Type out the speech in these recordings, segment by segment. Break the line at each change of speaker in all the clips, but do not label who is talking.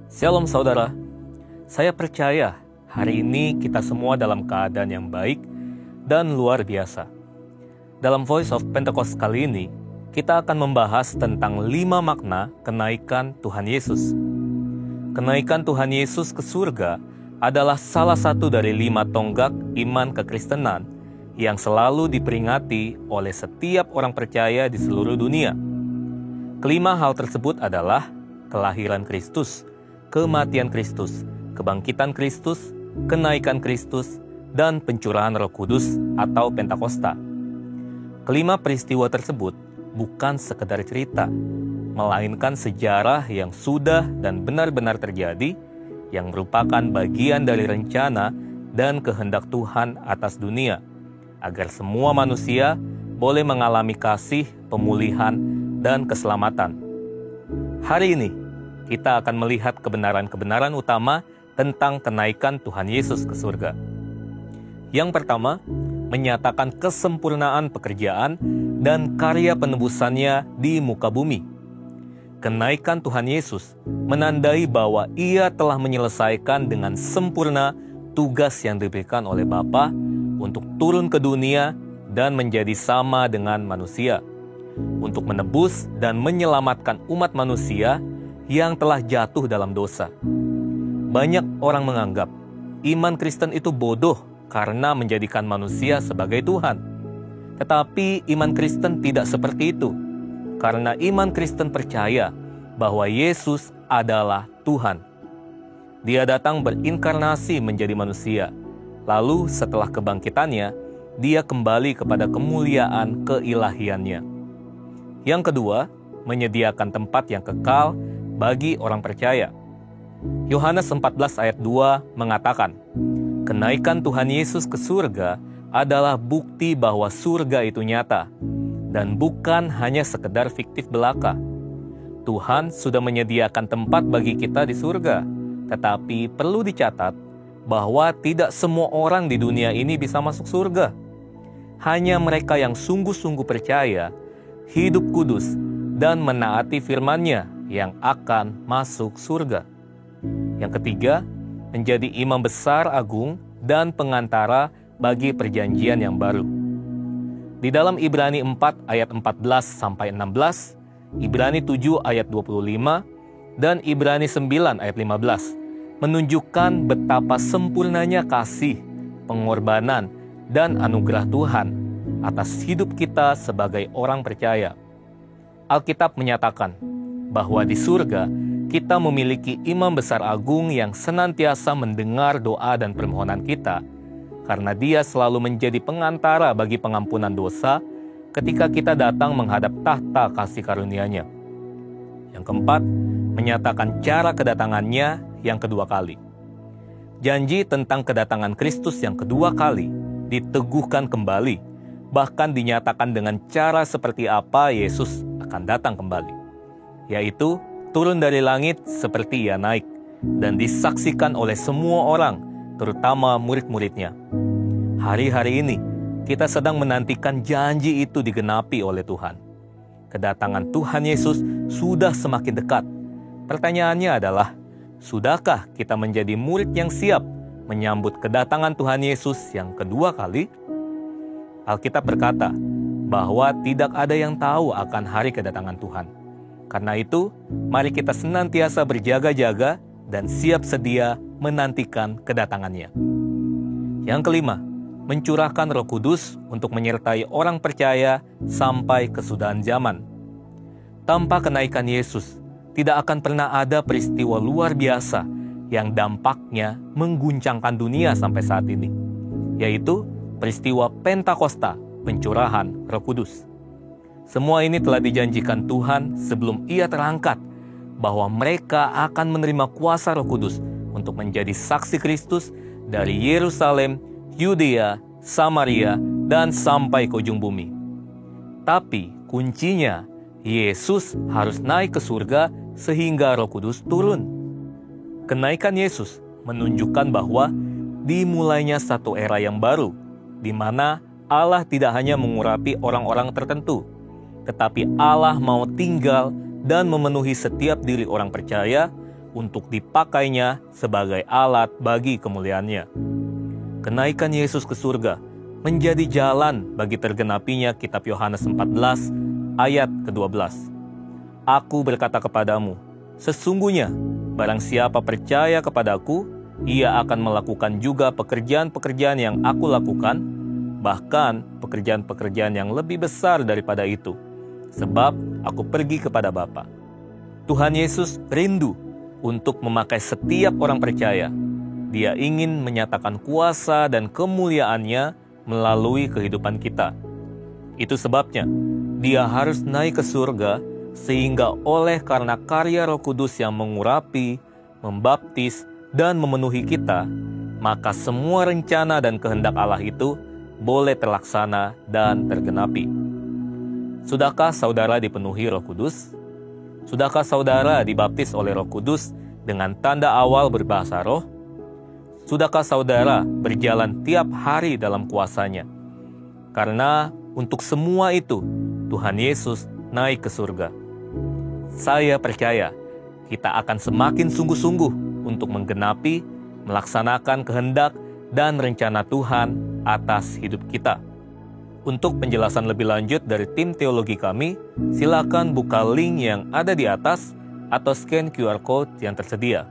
Shalom saudara, saya percaya hari ini kita semua dalam keadaan yang baik dan luar biasa. Dalam Voice of Pentecost kali ini, kita akan membahas tentang 5 makna kenaikan Tuhan Yesus. Kenaikan Tuhan Yesus ke surga adalah salah satu dari 5 tonggak iman kekristenan yang selalu diperingati oleh setiap orang percaya di seluruh dunia. Kelima hal tersebut adalah kelahiran Kristus, kematian Kristus, kebangkitan Kristus, kenaikan Kristus, dan pencurahan Roh Kudus atau Pentakosta. Kelima peristiwa tersebut bukan sekedar cerita, melainkan sejarah yang sudah dan benar-benar terjadi, yang merupakan bagian dari rencana dan kehendak Tuhan atas dunia, agar semua manusia boleh mengalami kasih, pemulihan, dan keselamatan. Hari ini, kita akan melihat kebenaran-kebenaran utama tentang kenaikan Tuhan Yesus ke surga. Yang pertama, menyatakan kesempurnaan pekerjaan dan karya penebusannya di muka bumi. Kenaikan Tuhan Yesus menandai bahwa Ia telah menyelesaikan dengan sempurna tugas yang diberikan oleh Bapa untuk turun ke dunia dan menjadi sama dengan manusia, untuk menebus dan menyelamatkan umat manusia yang telah jatuh dalam dosa. Banyak orang menganggap iman Kristen itu bodoh karena menjadikan manusia sebagai Tuhan. Tetapi iman Kristen tidak seperti itu, karena iman Kristen percaya bahwa Yesus adalah Tuhan. Dia datang berinkarnasi menjadi manusia, lalu setelah kebangkitannya, Dia kembali kepada kemuliaan keilahiannya. Yang kedua, menyediakan tempat yang kekal bagi orang percaya. Yohanes 14 ayat 2 mengatakan, kenaikan Tuhan Yesus ke surga adalah bukti bahwa surga itu nyata, dan bukan hanya sekedar fiktif belaka. Tuhan sudah menyediakan tempat bagi kita di surga, tetapi perlu dicatat bahwa tidak semua orang di dunia ini bisa masuk surga. Hanya mereka yang sungguh-sungguh percaya, hidup kudus, dan menaati firman-Nya yang akan masuk surga. Yang ketiga, menjadi imam besar agung dan pengantara bagi perjanjian yang baru. Di dalam Ibrani 4 ayat 14-16, Ibrani 7 ayat 25, dan Ibrani 9 ayat 15 menunjukkan betapa sempurnanya kasih, pengorbanan, dan anugerah Tuhan atas hidup kita sebagai orang percaya. Alkitab menyatakan bahwa di surga kita memiliki imam besar agung yang senantiasa mendengar doa dan permohonan kita, karena Dia selalu menjadi pengantara bagi pengampunan dosa ketika kita datang menghadap tahta kasih karunia-Nya. Yang keempat, menyatakan cara kedatangannya yang kedua kali. Janji tentang kedatangan Kristus yang kedua kali diteguhkan kembali, bahkan dinyatakan dengan cara seperti apa Yesus akan datang kembali, yaitu turun dari langit seperti Ia naik, dan disaksikan oleh semua orang, terutama murid-muridnya. Hari-hari ini, kita sedang menantikan janji itu digenapi oleh Tuhan. Kedatangan Tuhan Yesus sudah semakin dekat. Pertanyaannya adalah, sudahkah kita menjadi murid yang siap menyambut kedatangan Tuhan Yesus yang kedua kali? Alkitab berkata bahwa tidak ada yang tahu akan hari kedatangan Tuhan. Karena itu, mari kita senantiasa berjaga-jaga dan siap sedia menantikan kedatangannya. Yang kelima, mencurahkan Roh Kudus untuk menyertai orang percaya sampai kesudahan zaman. Tanpa kenaikan Yesus, tidak akan pernah ada peristiwa luar biasa yang dampaknya mengguncangkan dunia sampai saat ini, yaitu peristiwa Pentakosta, pencurahan Roh Kudus. Semua ini telah dijanjikan Tuhan sebelum Ia terangkat, bahwa mereka akan menerima kuasa Roh Kudus untuk menjadi saksi Kristus dari Yerusalem, Yudea, Samaria, dan sampai ke ujung bumi. Tapi kuncinya, Yesus harus naik ke surga sehingga Roh Kudus turun. Kenaikan Yesus menunjukkan bahwa dimulainya satu era yang baru, di mana Allah tidak hanya mengurapi orang-orang tertentu, tetapi Allah mau tinggal dan memenuhi setiap diri orang percaya untuk dipakainya sebagai alat bagi kemuliaan-Nya. Kenaikan Yesus ke surga menjadi jalan bagi tergenapinya kitab Yohanes 14 ayat ke-12. Aku berkata kepadamu, sesungguhnya barang siapa percaya kepadaku, ia akan melakukan juga pekerjaan-pekerjaan yang aku lakukan, bahkan pekerjaan-pekerjaan yang lebih besar daripada itu, sebab aku pergi kepada Bapa. Tuhan Yesus rindu untuk memakai setiap orang percaya. Dia ingin menyatakan kuasa dan kemuliaan-Nya melalui kehidupan kita. Itu sebabnya Dia harus naik ke surga, sehingga oleh karena karya Roh Kudus yang mengurapi, membaptis, dan memenuhi kita, maka semua rencana dan kehendak Allah itu boleh terlaksana dan tergenapi. Sudahkah saudara dipenuhi Roh Kudus? Sudahkah saudara dibaptis oleh Roh Kudus dengan tanda awal berbahasa roh? Sudahkah saudara berjalan tiap hari dalam kuasa-Nya? Karena untuk semua itu, Tuhan Yesus naik ke surga. Saya percaya kita akan semakin sungguh-sungguh untuk menggenapi, melaksanakan kehendak dan rencana Tuhan atas hidup kita. Untuk penjelasan lebih lanjut dari tim teologi kami, silakan buka link yang ada di atas atau scan QR Code yang tersedia.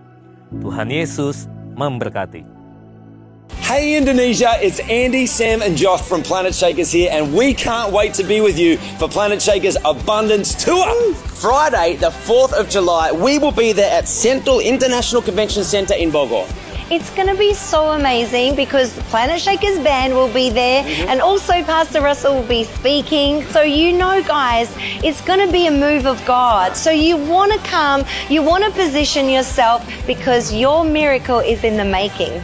Tuhan Yesus memberkati.
Hey Indonesia, it's Andy, Sam and Josh from Planet Shakers here, and we can't wait to be with you for Planet Shakers Abundance Tour. Friday, the 4th of July, we will be there at Central International Convention Centre in Bogor.
It's going to be so amazing because Planet Shakers band will be there and also Pastor Russell will be speaking. So you know, guys, it's going to be a move of God. So you want to come, you want to position yourself because your miracle is in the making.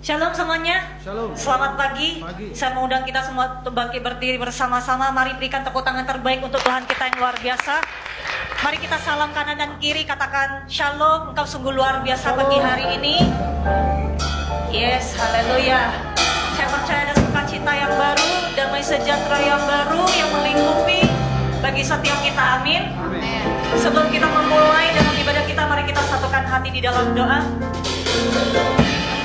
Shalom semuanya.
Shalom.
Selamat pagi. Saya mengundang kita semua untuk bangkit berdiri bersama-sama. Mari berikan tepuk tangan terbaik untuk Tuhan kita yang luar biasa. Mari kita salam kanan dan kiri, katakan Shalom. Engkau sungguh luar biasa pagi hari ini. Yes, haleluya. Saya percaya ada sukacita yang baru, damai sejahtera yang baru yang melingkupi bagi setiap kita. Amin. Sebelum kita memulai dalam ibadah kita, mari kita satukan hati di dalam doa.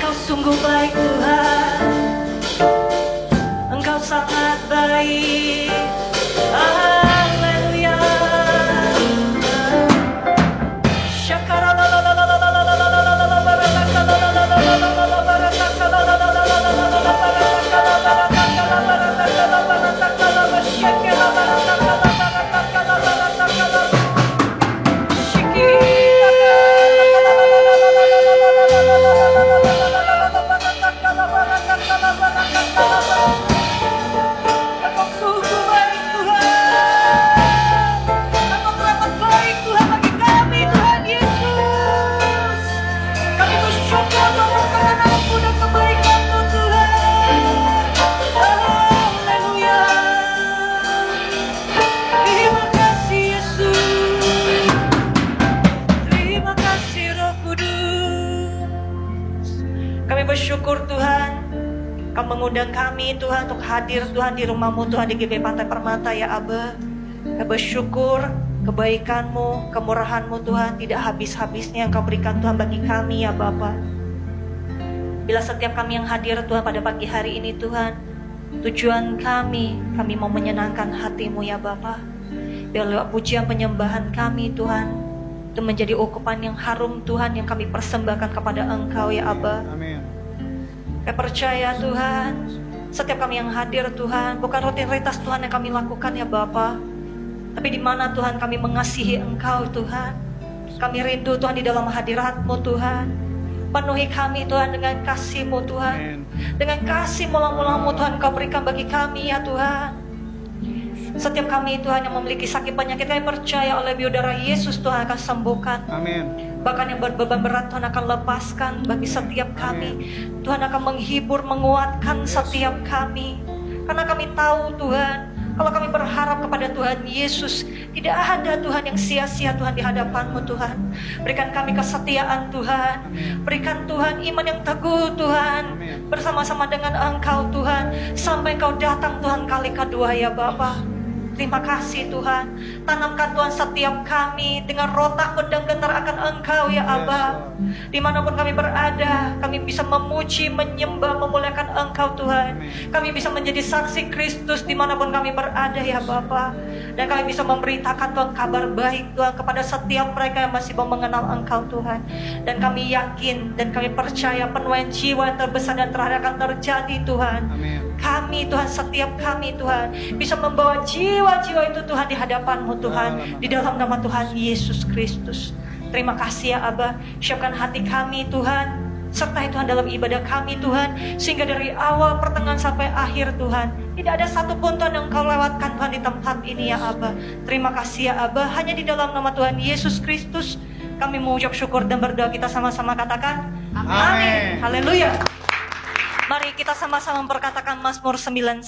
Engkau sungguh baik Tuhan, Engkau sangat baik. Haleluya. Bersyukur Tuhan, Kau mengundang kami Tuhan untuk hadir Tuhan di rumah-Mu Tuhan di GBI Pantai Permata ya Aba. Kami bersyukur kebaikan-Mu, kemurahan-Mu Tuhan tidak habis-habisnya yang Kau berikan Tuhan bagi kami ya Bapa. Bila setiap kami yang hadir Tuhan pada pagi hari ini Tuhan, tujuan kami mau menyenangkan hati-Mu ya Bapa. Biar lewat pujian penyembahan kami Tuhan, itu menjadi ukupan yang harum Tuhan yang kami persembahkan kepada Engkau ya Aba.
Amin.
Kami percaya Tuhan, setiap kami yang hadir Tuhan, bukan rutinitas Tuhan yang kami lakukan ya Bapa, tapi di mana Tuhan kami mengasihi Engkau Tuhan. Kami rindu Tuhan di dalam hadirat-Mu Tuhan. Penuhi kami Tuhan dengan kasih-Mu Tuhan.
Amen.
Dengan kasih mula-mula-Mu Tuhan Kau berikan bagi kami ya Tuhan. Setiap kami Tuhan yang memiliki sakit penyakit, kami percaya oleh biodara Yesus Tuhan akan sembuhkan.
Amin.
Bahkan yang berbeban berat Tuhan akan lepaskan bagi setiap kami. Tuhan akan menghibur, menguatkan setiap kami. Karena kami tahu Tuhan, Kalau kami berharap kepada Tuhan Yesus, tidak ada Tuhan yang sia-sia Tuhan di hadapan-Mu Tuhan. Berikan kami kesetiaan Tuhan. Berikan Tuhan iman yang teguh Tuhan. Bersama-sama dengan Engkau Tuhan. Sampai Engkau datang Tuhan kali kedua ya Bapa. Terima kasih Tuhan. Tanamkan Tuhan setiap kami dengan roh takut dan gentar akan Engkau ya Aba. Dimanapun kami berada, kami bisa memuji, menyembah, memuliakan Engkau Tuhan. Kami bisa menjadi saksi Kristus dimanapun kami berada ya Bapa. Dan kami bisa memberitakan Tuhan kabar baik Tuhan kepada setiap mereka yang masih belum mengenal Engkau Tuhan. Dan kami yakin dan kami percaya penuaian jiwa yang terbesar dan terakhir akan terjadi Tuhan. Kami Tuhan, setiap kami Tuhan bisa membawa jiwa-jiwa itu Tuhan di hadapan-Mu Tuhan, di dalam nama Tuhan Yesus Kristus. Terima kasih ya Aba. Siapkan hati kami Tuhan, sertai Tuhan dalam ibadah kami Tuhan, sehingga dari awal pertengahan sampai akhir Tuhan, tidak ada satupun Tuhan yang Engkau lewatkan Tuhan di tempat ini ya Aba. Terima kasih ya Aba. Hanya di dalam nama Tuhan Yesus Kristus kami mengucap syukur dan berdoa. Kita sama-sama katakan amin. Haleluya. Mari kita sama-sama memperkatakan Mazmur 91.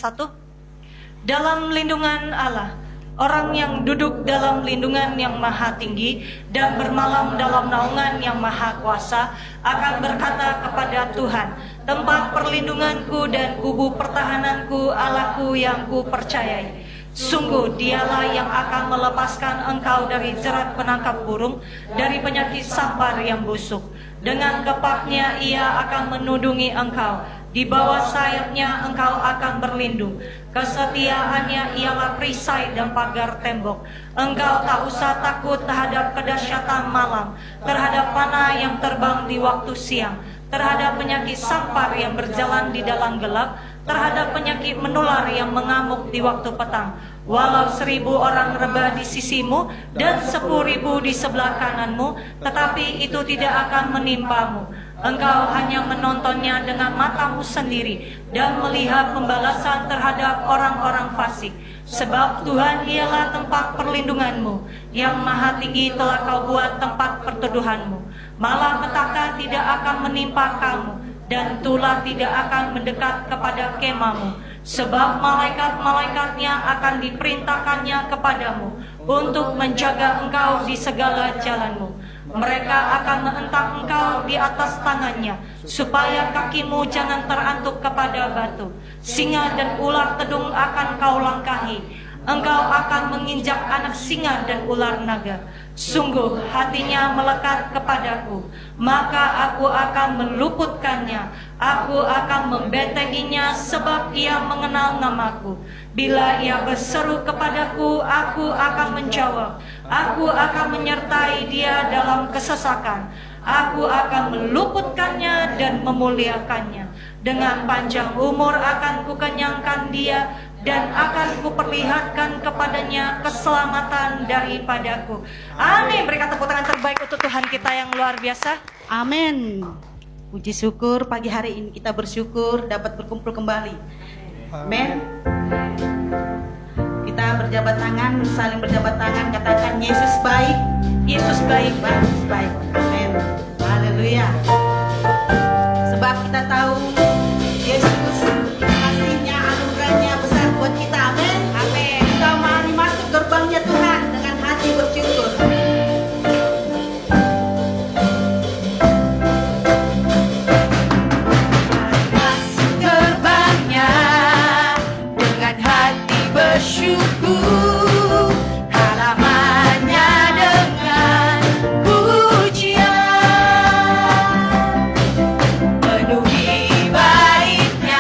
Dalam lindungan Allah, orang yang duduk dalam lindungan yang maha tinggi dan bermalam dalam naungan yang maha kuasa akan berkata kepada Tuhan, tempat perlindunganku dan kubu pertahananku, Allahku yang ku percayai. Sungguh dialah yang akan melepaskan engkau dari jerat penangkap burung, dari penyakit sampar yang busuk. Dengan kepaknya ia akan menudungi engkau, di bawah sayapnya engkau akan berlindung. Kesetiaannya ialah perisai dan pagar tembok. Engkau tak usah takut terhadap kedahsyatan malam, terhadap panah yang terbang di waktu siang, terhadap penyakit sampar yang berjalan di dalam gelap, terhadap penyakit menular yang mengamuk di waktu petang. Walau 1000 orang rebah di sisimu dan 10.000 di sebelah kananmu, tetapi itu tidak akan menimpamu. Engkau hanya menontonnya dengan matamu sendiri dan melihat pembalasan terhadap orang-orang fasik. Sebab Tuhan ialah tempat perlindunganmu, yang maha tinggi telah kau buat tempat perteduhanmu. Malapetaka tidak akan menimpa kamu, dan tulah tidak akan mendekat kepada kemahmu. Sebab malaikat-malaikatnya akan diperintahkannya kepadamu untuk menjaga engkau di segala jalanmu. Mereka akan menentang engkau di atas tangannya, supaya kakimu jangan terantuk kepada batu. Singa dan ular tedung akan kau langkahi. Engkau akan menginjak anak singa dan ular naga. Sungguh hatinya melekat kepadaku, maka aku akan meluputkannya. Aku akan membentenginya sebab ia mengenal namaku. Bila ia berseru kepadaku, aku akan menjawab. Aku akan menyertai dia dalam kesesakan. Aku akan meluputkannya dan memuliakannya. Dengan panjang umur akan kukenyangkan dia, dan akan kuperlihatkan kepadanya keselamatan daripadaku. Amin. Berikan tepuk tangan terbaik untuk Tuhan kita yang luar biasa.
Amin. Puji syukur, pagi hari ini kita bersyukur dapat berkumpul kembali. Amin. Kita berjabat tangan, saling berjabat tangan, katakan Yesus baik.
Yesus baik.
Yesus baik. Amin. Haleluya. Sebab kita tahu Yesus kasihnya, anugerahnya besar buat kita. Amin. Amin. Kita mari masuk gerbangnya Tuhan dengan hati bersyukur. Masuk gerbangnya dengan hati bersyukur, halamannya dengan pujian, penuhi baitnya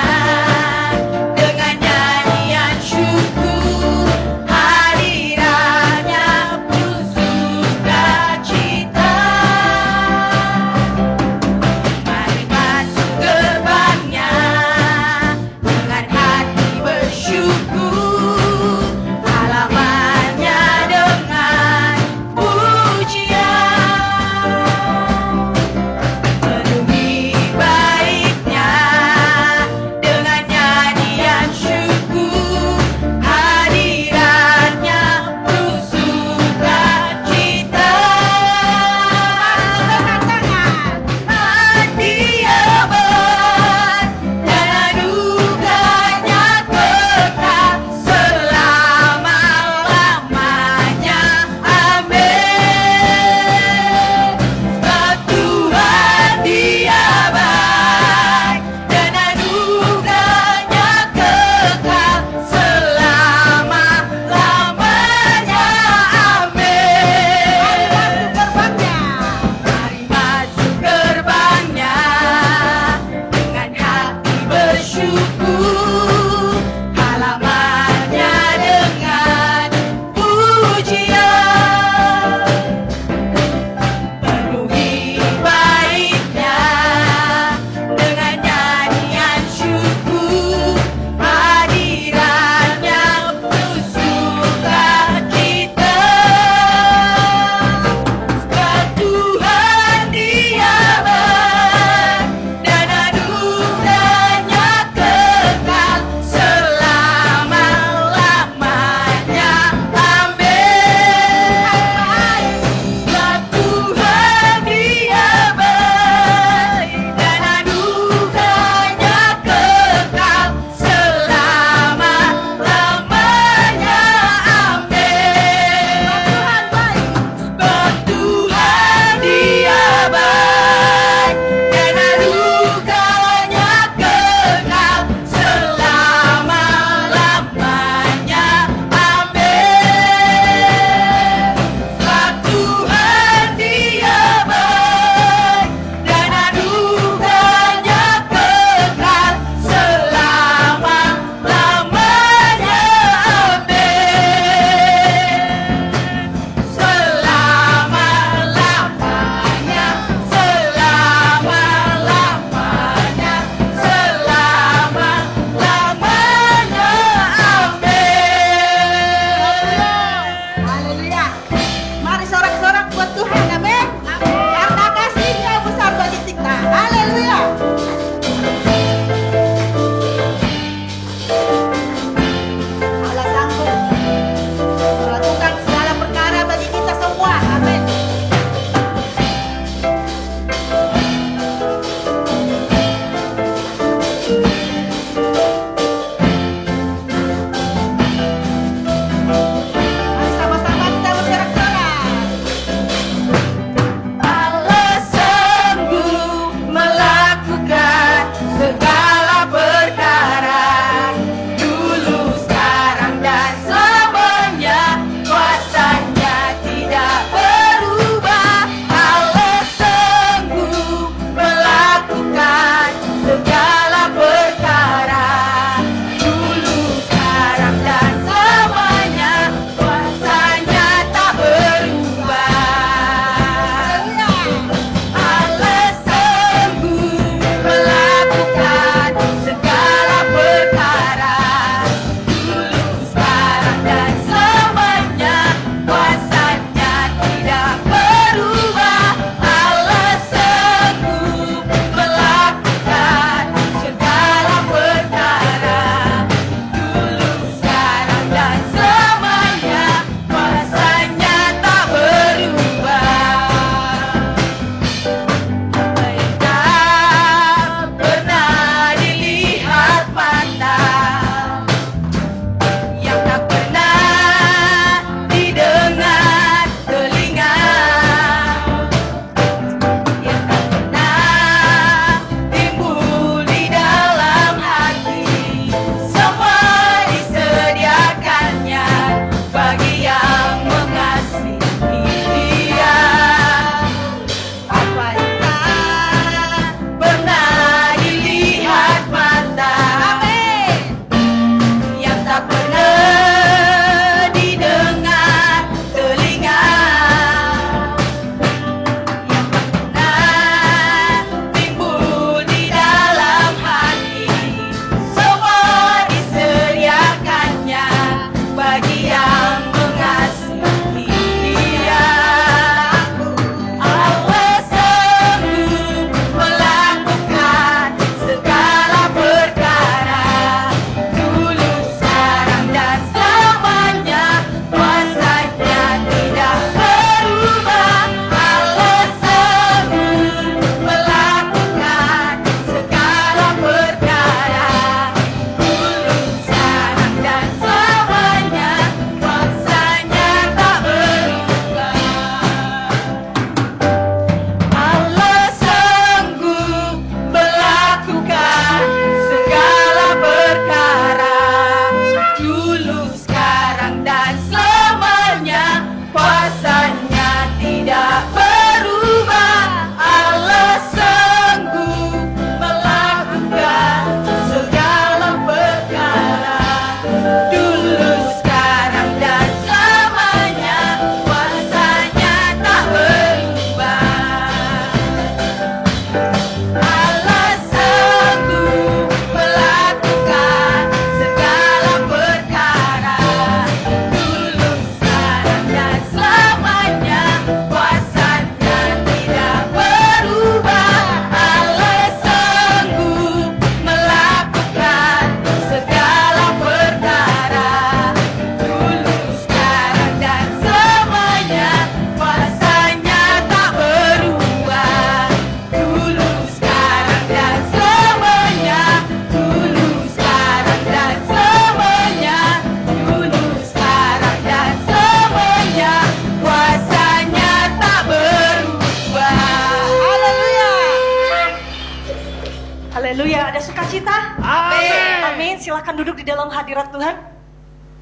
Haleluya, ada sukacita?
Amin.
Amin, silakan duduk di dalam hadirat Tuhan.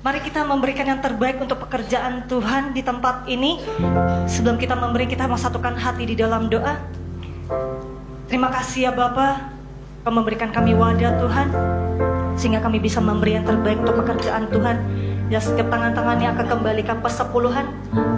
Mari kita memberikan yang terbaik untuk pekerjaan Tuhan di tempat ini. Sebelum kita memberi, kita mau satukan hati di dalam doa. Terima kasih ya Bapa, Kau memberikan kami wadah Tuhan, sehingga kami bisa memberi yang terbaik untuk pekerjaan Tuhan. Dan setiap tangan-tangannya akan kembalikan persepuluhan,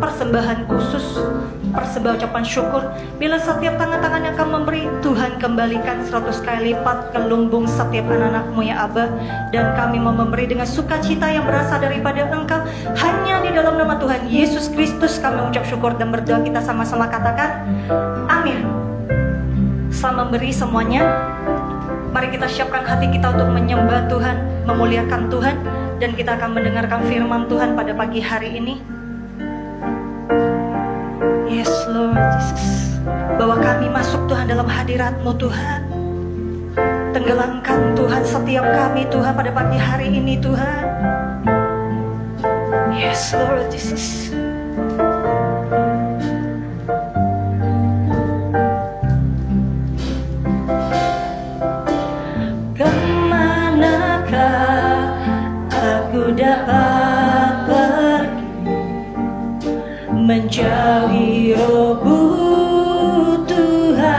persembahan khusus, persembahan ucapan syukur. Bila setiap tangan-tangan yang akan memberi, Tuhan kembalikan 100 kali lipat ke lumbung setiap anak-anak-Mu ya Abah. Dan kami mau memberi dengan sukacita yang berasal daripada Engkau. Hanya di dalam nama Tuhan Yesus Kristus kami ucap syukur dan berdoa. Kita sama-sama katakan amin. Setelah memberi semuanya, mari kita siapkan hati kita untuk menyembah Tuhan, memuliakan Tuhan. Dan kita akan mendengarkan firman Tuhan pada pagi hari ini. Yes Lord Jesus, bahwa kami masuk Tuhan dalam hadirat-Mu Tuhan. Tenggelamkan Tuhan setiap kami Tuhan pada pagi hari ini Tuhan. Yes Lord Jesus. Aku dapat pergi menjauhi roh-Mu Tuhan.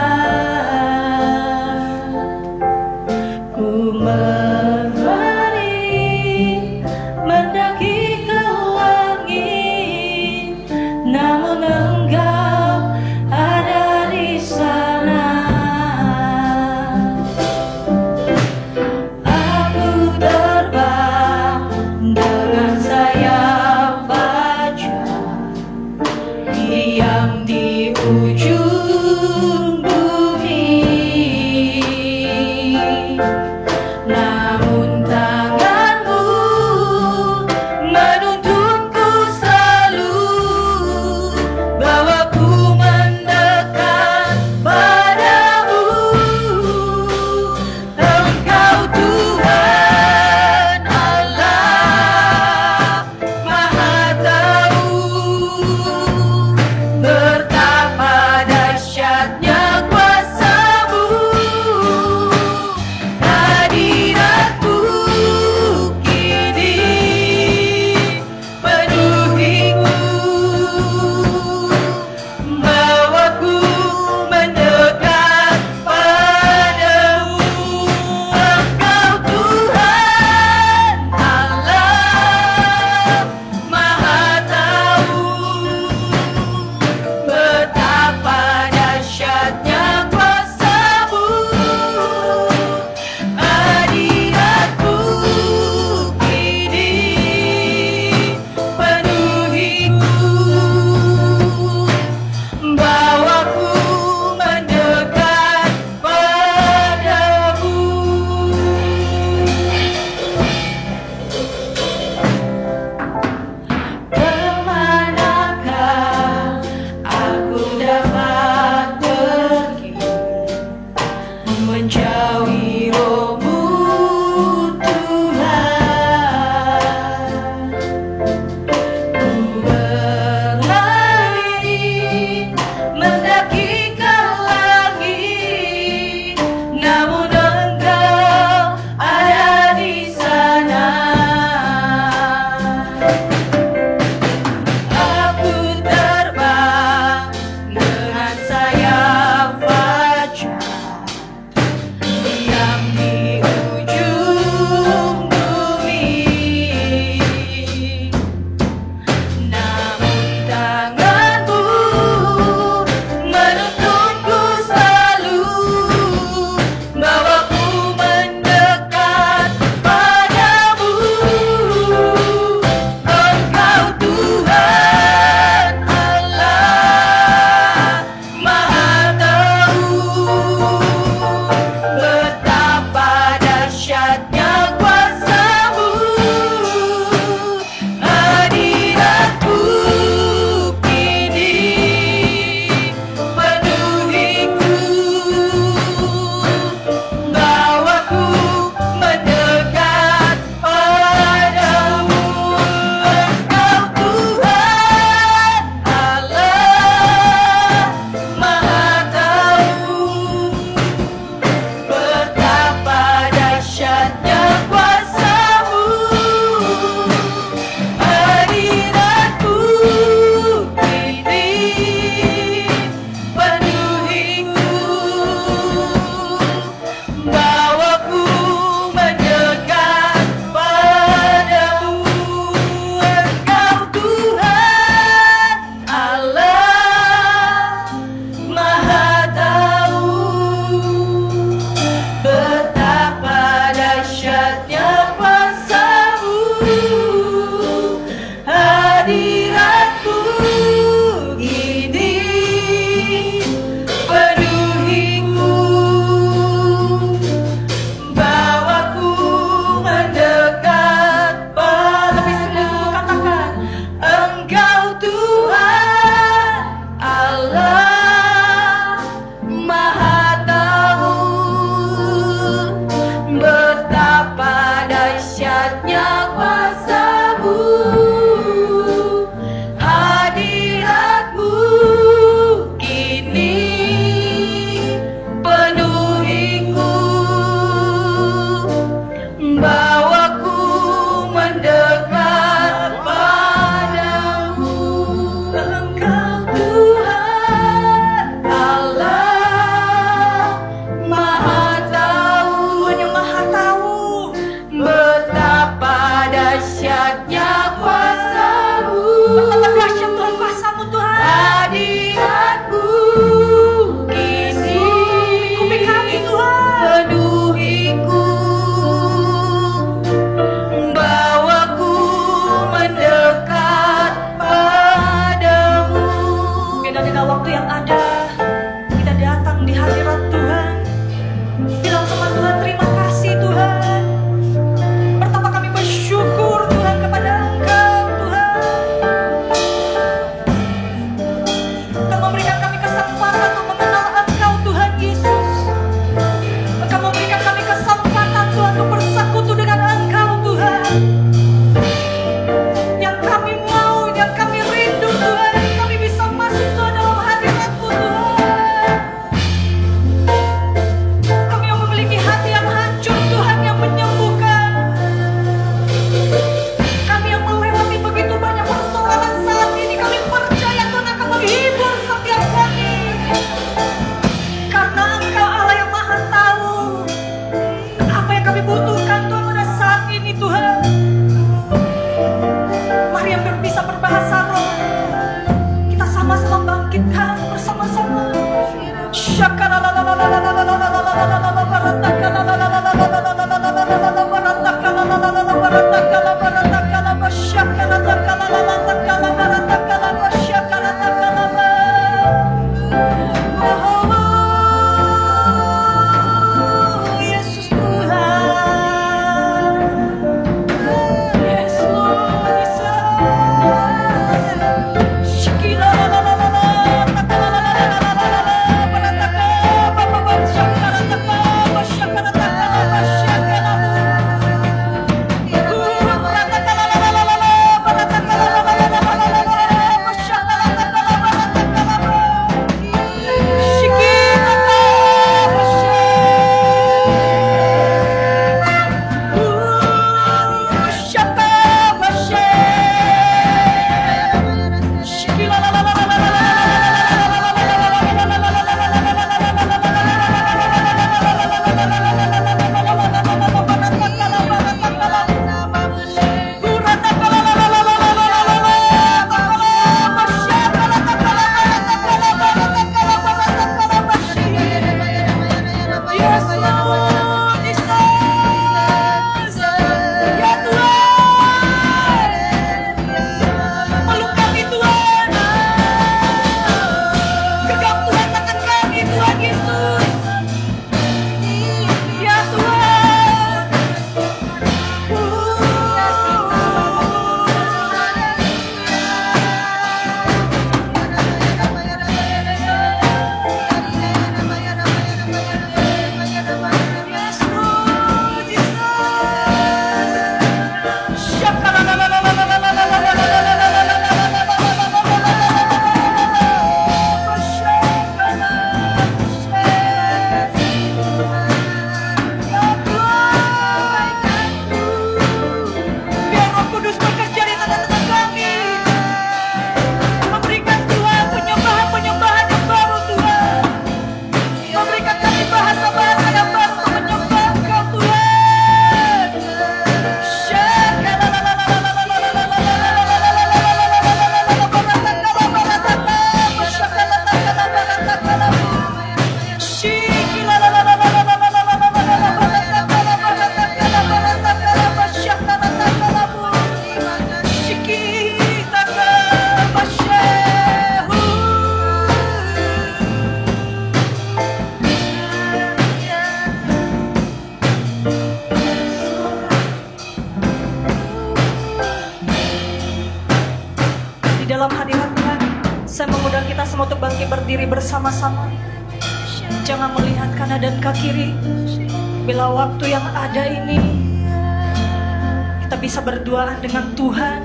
Ku berlari mendaki ke langit, namun Engkau ada di sana. Aku terbang dengan sayap fajar, diam di ujung bumi. Namun tangan-Mu menuntunku selalu, bahwa ku mendekat padamu. Engkau Tuhan Allah Maha Tahu, bertapa mengundang kita semua untuk bangkit berdiri bersama-sama. Jangan melihat kanan dan ke kiri. Bila waktu yang ada ini, kita bisa berduaan dengan Tuhan.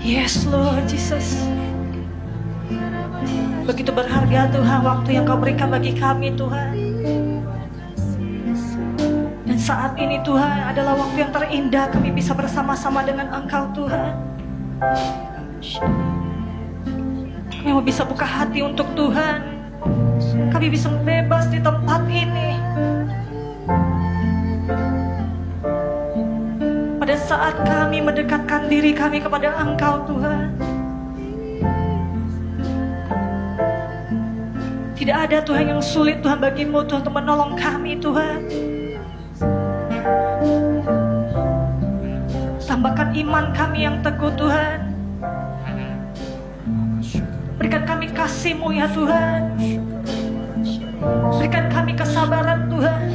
Yes Lord Jesus. Begitu berharga Tuhan waktu yang Kau berikan bagi kami Tuhan. Dan saat ini Tuhan adalah waktu yang terindah kami bisa bersama-sama dengan Engkau Tuhan. Kami mau bisa buka hati untuk Tuhan. Kami bisa bebas di tempat ini. Pada saat kami mendekatkan diri kami kepada Engkau Tuhan, tidak ada Tuhan yang sulit Tuhan bagimu Tuhan untuk menolong kami Tuhan. Tambahkan iman kami yang teguh Tuhan. Berikan kami kasih-Mu ya Tuhan. Berikan kami kesabaran Tuhan.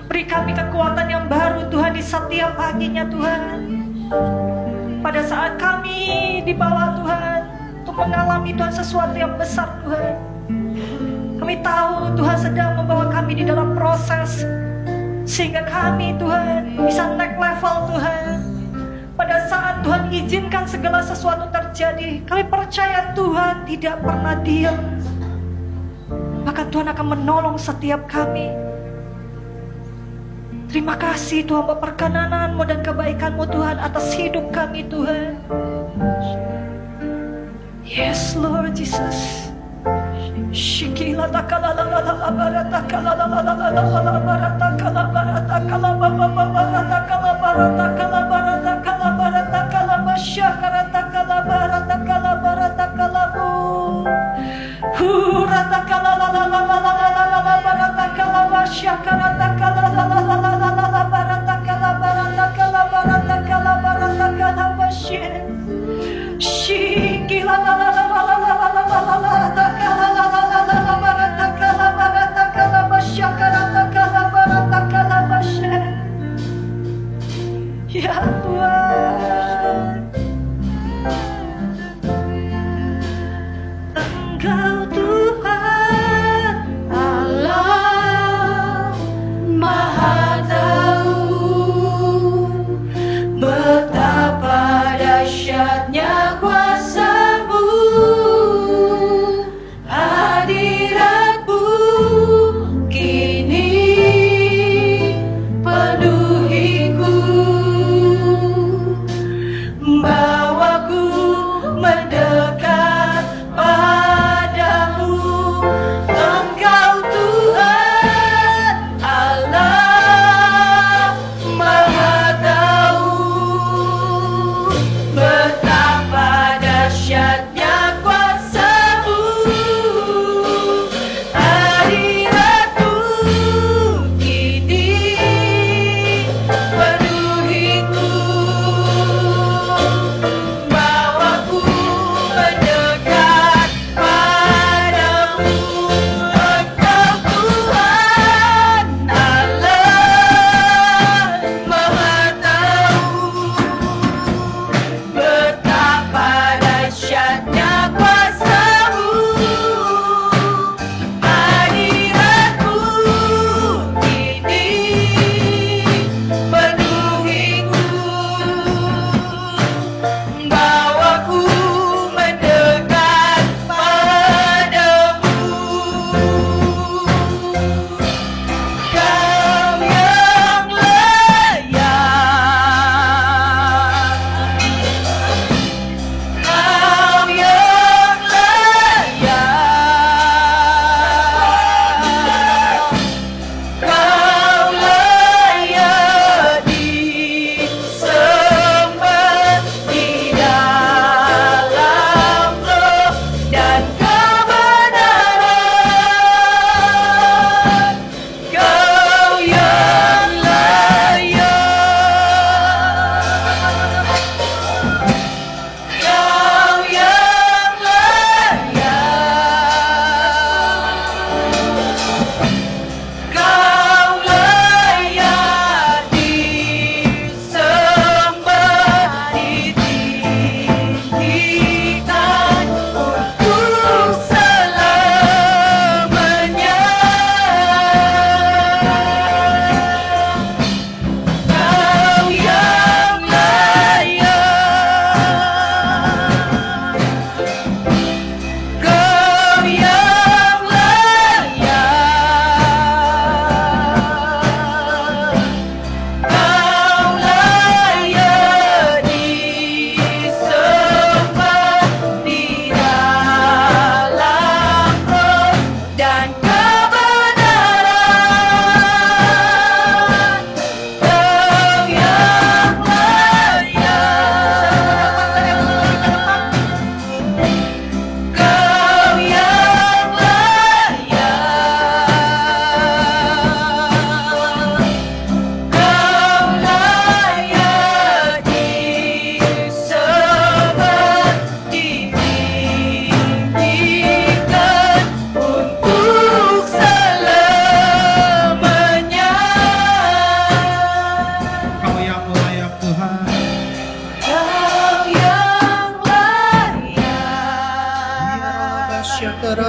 Beri kami kekuatan yang baru Tuhan di setiap paginya Tuhan. Pada saat kami di bawah Tuhan untuk mengalami Tuhan sesuatu yang besar Tuhan, kami tahu Tuhan sedang membawa kami di dalam proses sehingga kami Tuhan bisa naik level Tuhan. Pada saat Tuhan izinkan segala sesuatu terjadi, kami percaya Tuhan tidak pernah diam. Maka Tuhan akan menolong setiap kami. Terima kasih Tuhan buat perkenanan-Mu dan kebaikan-Mu Tuhan atas hidup kami Tuhan. Yes Lord Jesus. Shikila takala la la la barata kala la la la la la barata kala barata kala baba barata kala barata kala barata kala barata kala basyakara kala barata kala barata kala bu hurata kala la la la la la la la barata kala basyakara kala la la la la la la barata kala barata kala barata kala barata kala basyakara shikila la la la la la la la la la kala la la la la barata kala basyakara kala barata kala basyakara. Ya Tuhan, Engkau Tuhan Allah Maha Tahu betapa dahsyatnya kuasa-Mu, hadirat-Mu kini penuhiku, bawaku mendekat padamu. Engkau Tuhan Allah Maha Tahu betapa
Kau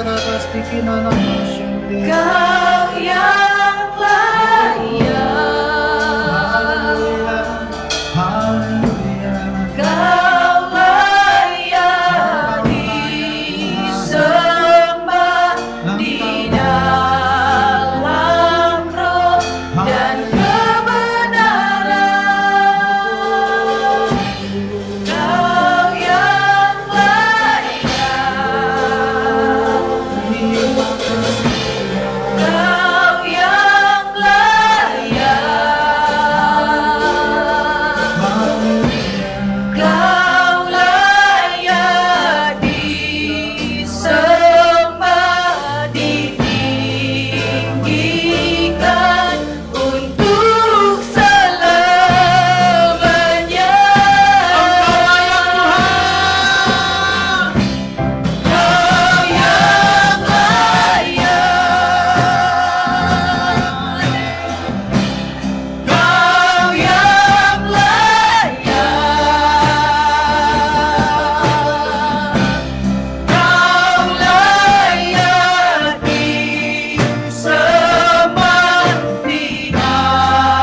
yang layak, Kau layak disembah di dalam roh dan kebenaran. Kau yang layak, Kau yang layak, Kau layak disembah, ditinggikan untuk selamanya. Kau yang layak, Kau yang layak, Kau layak disembah di dalam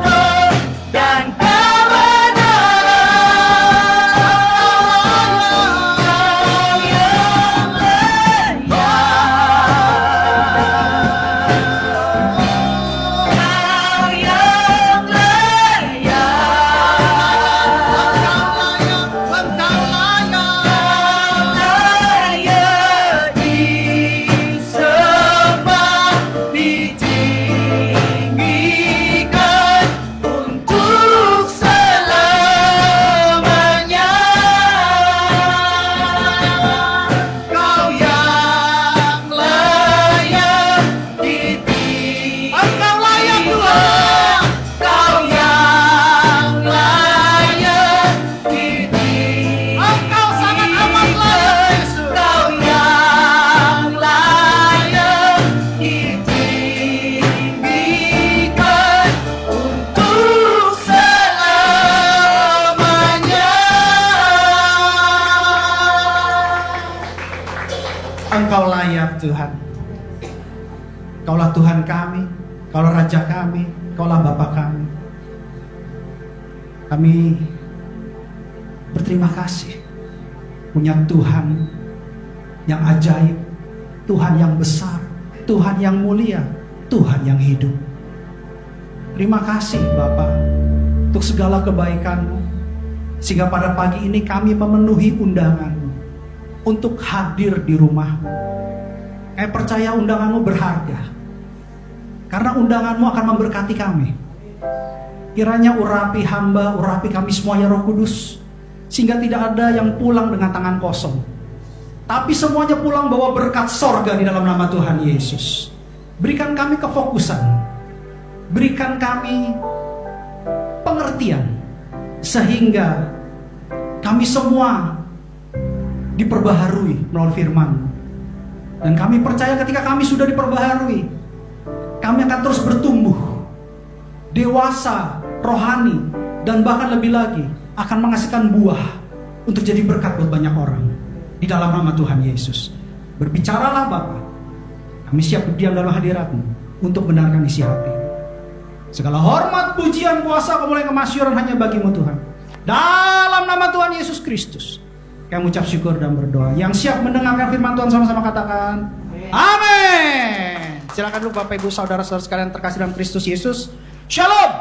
roh dan
Engkau layak Tuhan. Kaulah Tuhan kami, Kaulah Raja kami, Kaulah Bapa kami. Kami berterima kasih punya Tuhan yang ajaib, Tuhan yang besar, Tuhan yang mulia, Tuhan yang hidup. Terima kasih Bapa untuk segala kebaikan-Mu, sehingga pada pagi ini kami memenuhi undangan-Mu untuk hadir di rumah-Mu. Kami percaya undangan-Mu berharga, karena undangan-Mu akan memberkati kami. Kiranya urapi hamba, urapi kami semua ya Roh Kudus, sehingga tidak ada yang pulang dengan tangan kosong, tapi semuanya pulang bawa berkat sorga di dalam nama Tuhan Yesus. Berikan kami kefokusan, berikan kami pengertian, sehingga kami semua diperbaharui melalui firman-Mu. Dan kami percaya ketika kami sudah diperbaharui, kami akan terus bertumbuh, dewasa, rohani, dan bahkan lebih lagi akan menghasilkan buah untuk jadi berkat buat banyak orang. Di dalam nama Tuhan Yesus, berbicaralah Bapa. Kami siap berdiam dalam hadirat-Mu untuk benarkan isi hati. Segala hormat, pujian, kuasa, kemuliaan, kemasyuran hanya bagi-Mu Tuhan. Dalam nama Tuhan Yesus Kristus, kami ucap syukur dan berdoa. Yang siap mendengarkan firman Tuhan sama-sama katakan amin. Silakan dulu Bapak Ibu Saudara-saudara sekalian terkasih dalam Kristus Yesus. Shalom.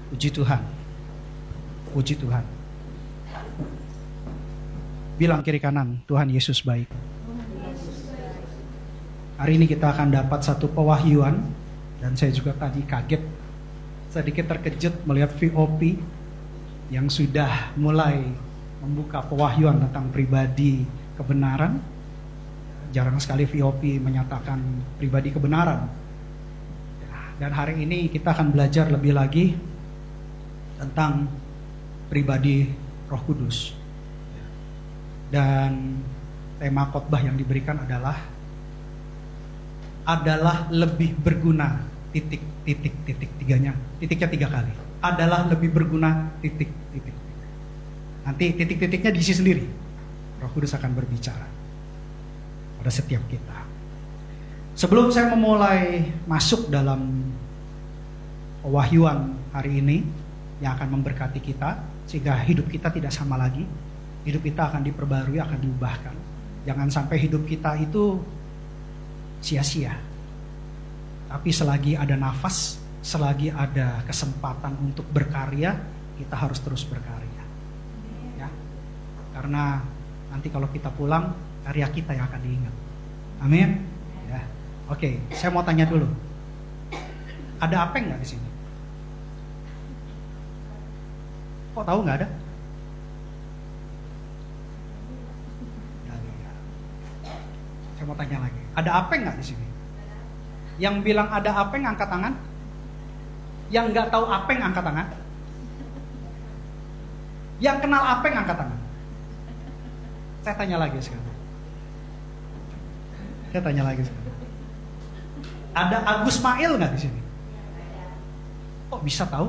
Puji Tuhan. Puji Tuhan. Bilang kiri kanan, Tuhan Yesus baik. Hari ini kita akan dapat satu pewahyuan, dan saya juga tadi kaget, sedikit terkejut melihat VOP yang sudah mulai membuka pewahyuan tentang pribadi kebenaran. Jarang sekali VOP menyatakan pribadi kebenaran. Dan hari ini kita akan belajar lebih lagi tentang pribadi Roh Kudus. Dan tema khotbah yang diberikan adalah lebih berguna titiknya 3 kali. Adalah lebih berguna titik. Nanti titik-titiknya diisi sendiri. Roh Kudus akan berbicara pada setiap kita. Sebelum saya memulai masuk dalam pewahyuan hari ini yang akan memberkati kita, sehingga hidup kita tidak sama lagi, hidup kita akan diperbarui, akan diubahkan. Jangan sampai hidup kita itu sia-sia. Tapi selagi ada nafas, selagi ada kesempatan untuk berkarya, kita harus terus berkarya. Ya. Karena nanti kalau kita pulang, karya kita yang akan diingat. Amin. Ya. Oke, saya mau tanya dulu. Ada Apeng nggak di sini? Kok tahu nggak ada? Saya mau tanya lagi. Ada Apeng nggak di sini? Yang bilang ada Apeng angkat tangan. Yang nggak tahu Apeng angkat tangan. Yang kenal Apeng angkat tangan. Saya tanya lagi sekarang. Ada Agus Mail nggak di sini? Kok bisa tahu?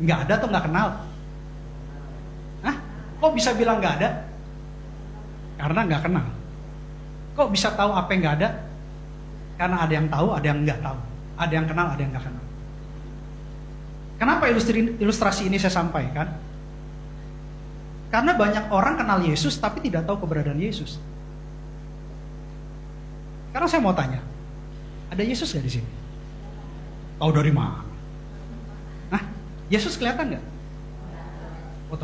Nggak ada atau nggak kenal? Hah? Kok bisa bilang nggak ada? Karena nggak kenal. Kok bisa tahu apa yang nggak ada? Karena ada yang tahu, ada yang nggak tahu. Ada yang kenal, ada yang nggak kenal. Kenapa ilustrasi ini saya sampaikan? Karena banyak orang kenal Yesus tapi tidak tahu keberadaan Yesus. Karena saya mau tanya, ada Yesus nggak di sini? Tahu dari mana? Nah, Yesus kelihatan nggak? Oh,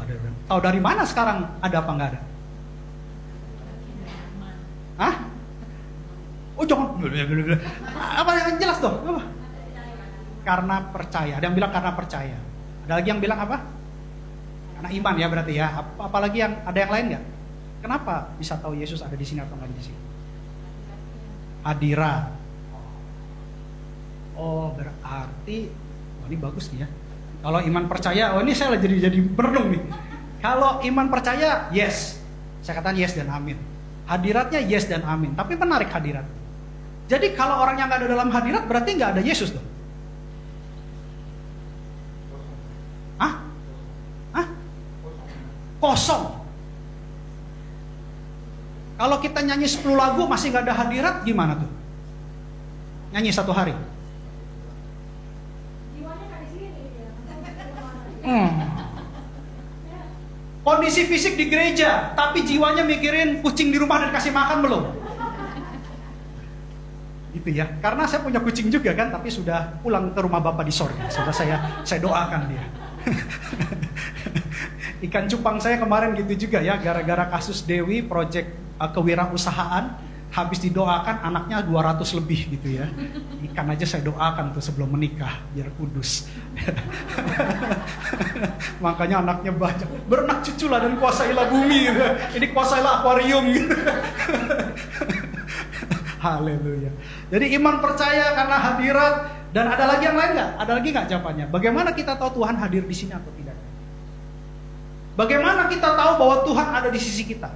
tahu dari mana sekarang ada apa nggak ada? Hah? Oh jangan, apa yang jelas dong? Apa? Karena percaya. Ada yang bilang karena percaya. Ada lagi yang bilang apa? Karena iman ya berarti ya. Apalagi yang ada yang lain nggak? Kenapa bisa tahu Yesus ada di sini atau nggak di sini? Hadirat. Oh berarti, ini bagus nih ya. Kalau iman percaya, ini saya jadi berenung nih. Kalau iman percaya, yes. Saya katakan yes dan amin. Hadiratnya yes dan amin. Tapi menarik hadirat. Jadi kalau orang yang nggak ada dalam hadirat, berarti nggak ada Yesus dong. Kosong. Kalau kita nyanyi 10 lagu masih nggak ada hadirat, gimana tuh? Nyanyi 1 hari. Kondisi fisik di gereja, tapi jiwanya mikirin kucing di rumah dan kasih makan belum? Gitu ya. Karena saya punya kucing juga kan, tapi sudah pulang ke rumah Bapak di sorga. Sudah saya doakan dia. Ikan cupang saya kemarin gitu juga ya, gara-gara kasus Dewi project kewirausahaan, habis didoakan anaknya 200 lebih gitu ya. Ikan aja saya doakan tuh sebelum menikah biar kudus. Makanya anaknya banyak. Berenak cuculah dan kuasailah bumi gitu. Ini kuasailah akuarium gitu. Haleluya. Jadi iman percaya karena hadirat. Dan ada lagi yang lain nggak? Ada lagi nggak jawabannya? Bagaimana kita tahu Tuhan hadir di sini atau tidak? Bagaimana kita tahu bahwa Tuhan ada di sisi kita?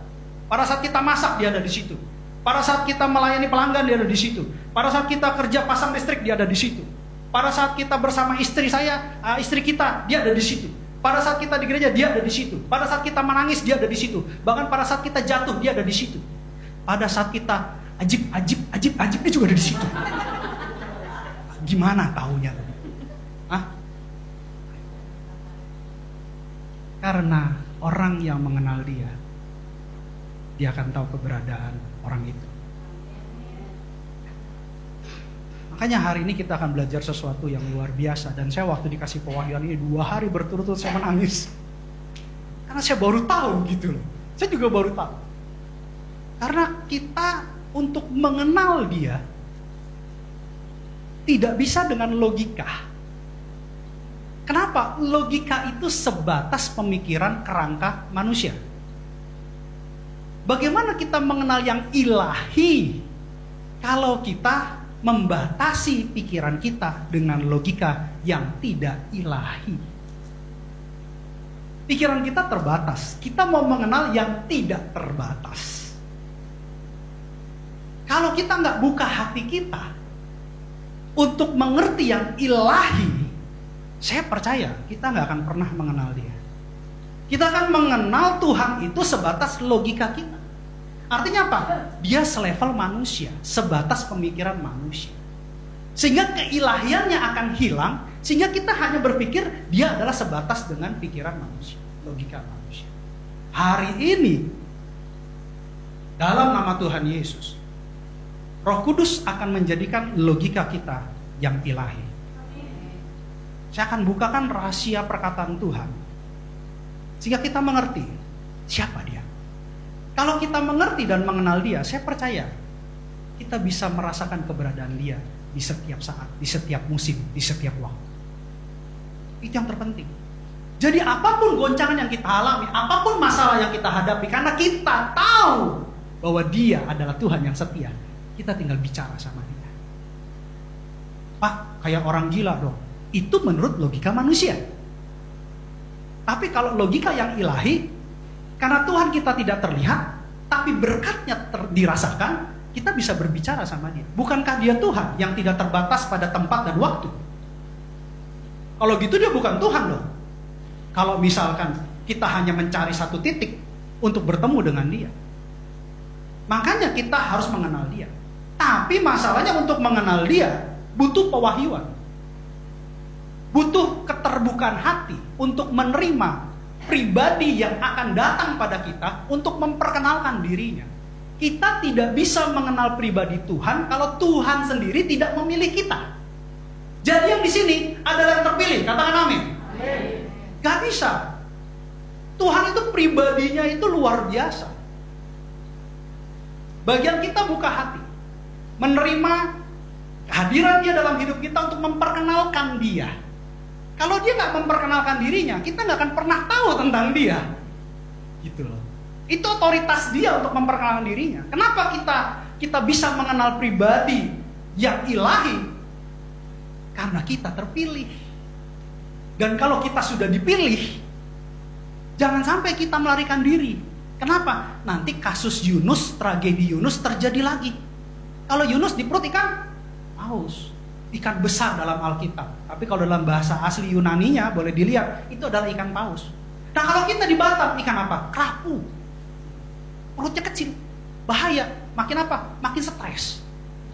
Pada saat kita masak, dia ada di situ. Pada saat kita melayani pelanggan, dia ada di situ. Pada saat kita kerja pasang listrik, dia ada di situ. Pada saat kita bersama istri kita, dia ada di situ. Pada saat kita di gereja, dia ada di situ. Pada saat kita menangis, dia ada di situ. Bahkan pada saat kita jatuh, dia ada di situ. Pada saat kita ajib, dia juga ada di situ. Gimana taunya? Karena orang yang mengenal dia akan tahu keberadaan orang itu. Makanya hari ini kita akan belajar sesuatu yang luar biasa. Dan saya waktu dikasih pewahyuan ini 2 hari berturut-turut saya menangis. Karena saya baru tahu gitu loh. Saya juga baru tahu. Karena kita untuk mengenal dia tidak bisa dengan logika. Kenapa? Logika itu sebatas pemikiran kerangka manusia. Bagaimana kita mengenal yang ilahi kalau kita membatasi pikiran kita dengan logika yang tidak ilahi? Pikiran kita terbatas. Kita mau mengenal yang tidak terbatas. Kalau kita nggak buka hati kita untuk mengerti yang ilahi, saya percaya kita nggak akan pernah mengenal dia. Kita akan mengenal Tuhan itu sebatas logika kita. Artinya apa? Dia selevel manusia, sebatas pemikiran manusia. Sehingga keilahiannya akan hilang, sehingga kita hanya berpikir dia adalah sebatas dengan pikiran manusia, logika manusia. Hari ini, dalam nama Tuhan Yesus, Roh Kudus akan menjadikan logika kita yang ilahi. Saya akan bukakan rahasia perkataan Tuhan, sehingga kita mengerti siapa dia. Kalau kita mengerti dan mengenal dia, saya percaya kita bisa merasakan keberadaan dia di setiap saat, di setiap musim, di setiap waktu. Itu yang terpenting. Jadi apapun goncangan yang kita alami, apapun masalah yang kita hadapi, karena kita tahu bahwa dia adalah Tuhan yang setia, kita tinggal bicara sama dia. Pak, kayak orang gila dong. Itu menurut logika manusia. Tapi kalau logika yang ilahi, karena Tuhan kita tidak terlihat, tapi berkatnya dirasakan, kita bisa berbicara sama dia. Bukankah dia Tuhan yang tidak terbatas pada tempat dan waktu? Kalau gitu dia bukan Tuhan loh. Kalau misalkan kita hanya mencari satu titik untuk bertemu dengan dia. Makanya kita harus mengenal dia. Tapi masalahnya untuk mengenal dia butuh pewahyuan. Butuh keterbukaan hati untuk menerima pribadi yang akan datang pada kita untuk memperkenalkan dirinya. Kita tidak bisa mengenal pribadi Tuhan kalau Tuhan sendiri tidak memilih kita. Jadi yang di sini adalah yang terpilih, katakan amin. Gak bisa. Tuhan itu pribadinya itu luar biasa. Bagian kita buka hati, menerima kehadiran dia dalam hidup kita untuk memperkenalkan dia. Kalau dia nggak memperkenalkan dirinya, kita nggak akan pernah tahu tentang dia. Gitu loh. Itu otoritas dia untuk memperkenalkan dirinya. Kenapa kita bisa mengenal pribadi yang ilahi? Karena kita terpilih. Dan kalau kita sudah dipilih, jangan sampai kita melarikan diri. Kenapa? Nanti kasus Yunus, tragedi Yunus terjadi lagi. Kalau Yunus di perut ikan paus, ikan besar dalam Alkitab. Tapi kalau dalam bahasa asli Yunaninya boleh dilihat, itu adalah ikan paus. Nah kalau kita di Batam, ikan apa? Kerapu. Perutnya kecil, bahaya. Makin apa? Makin stres.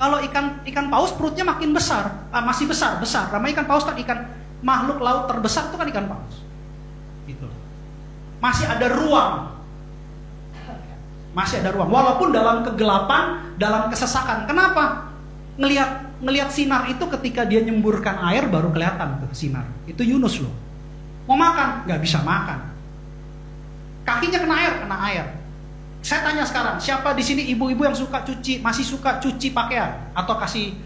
Kalau ikan paus perutnya makin besar, masih besar. Namanya ikan paus kan ikan makhluk laut terbesar itu kan ikan paus. Gitu. Masih ada ruang. Walaupun dalam kegelapan, dalam kesesakan. Kenapa? Ngelihat sinar itu ketika dia nyemburkan air baru kelihatan tuh sinar. Itu Yunus loh. Mau makan, nggak bisa makan. Kakinya kena air. Saya tanya sekarang, siapa di sini ibu-ibu yang masih suka cuci pakaian atau kasih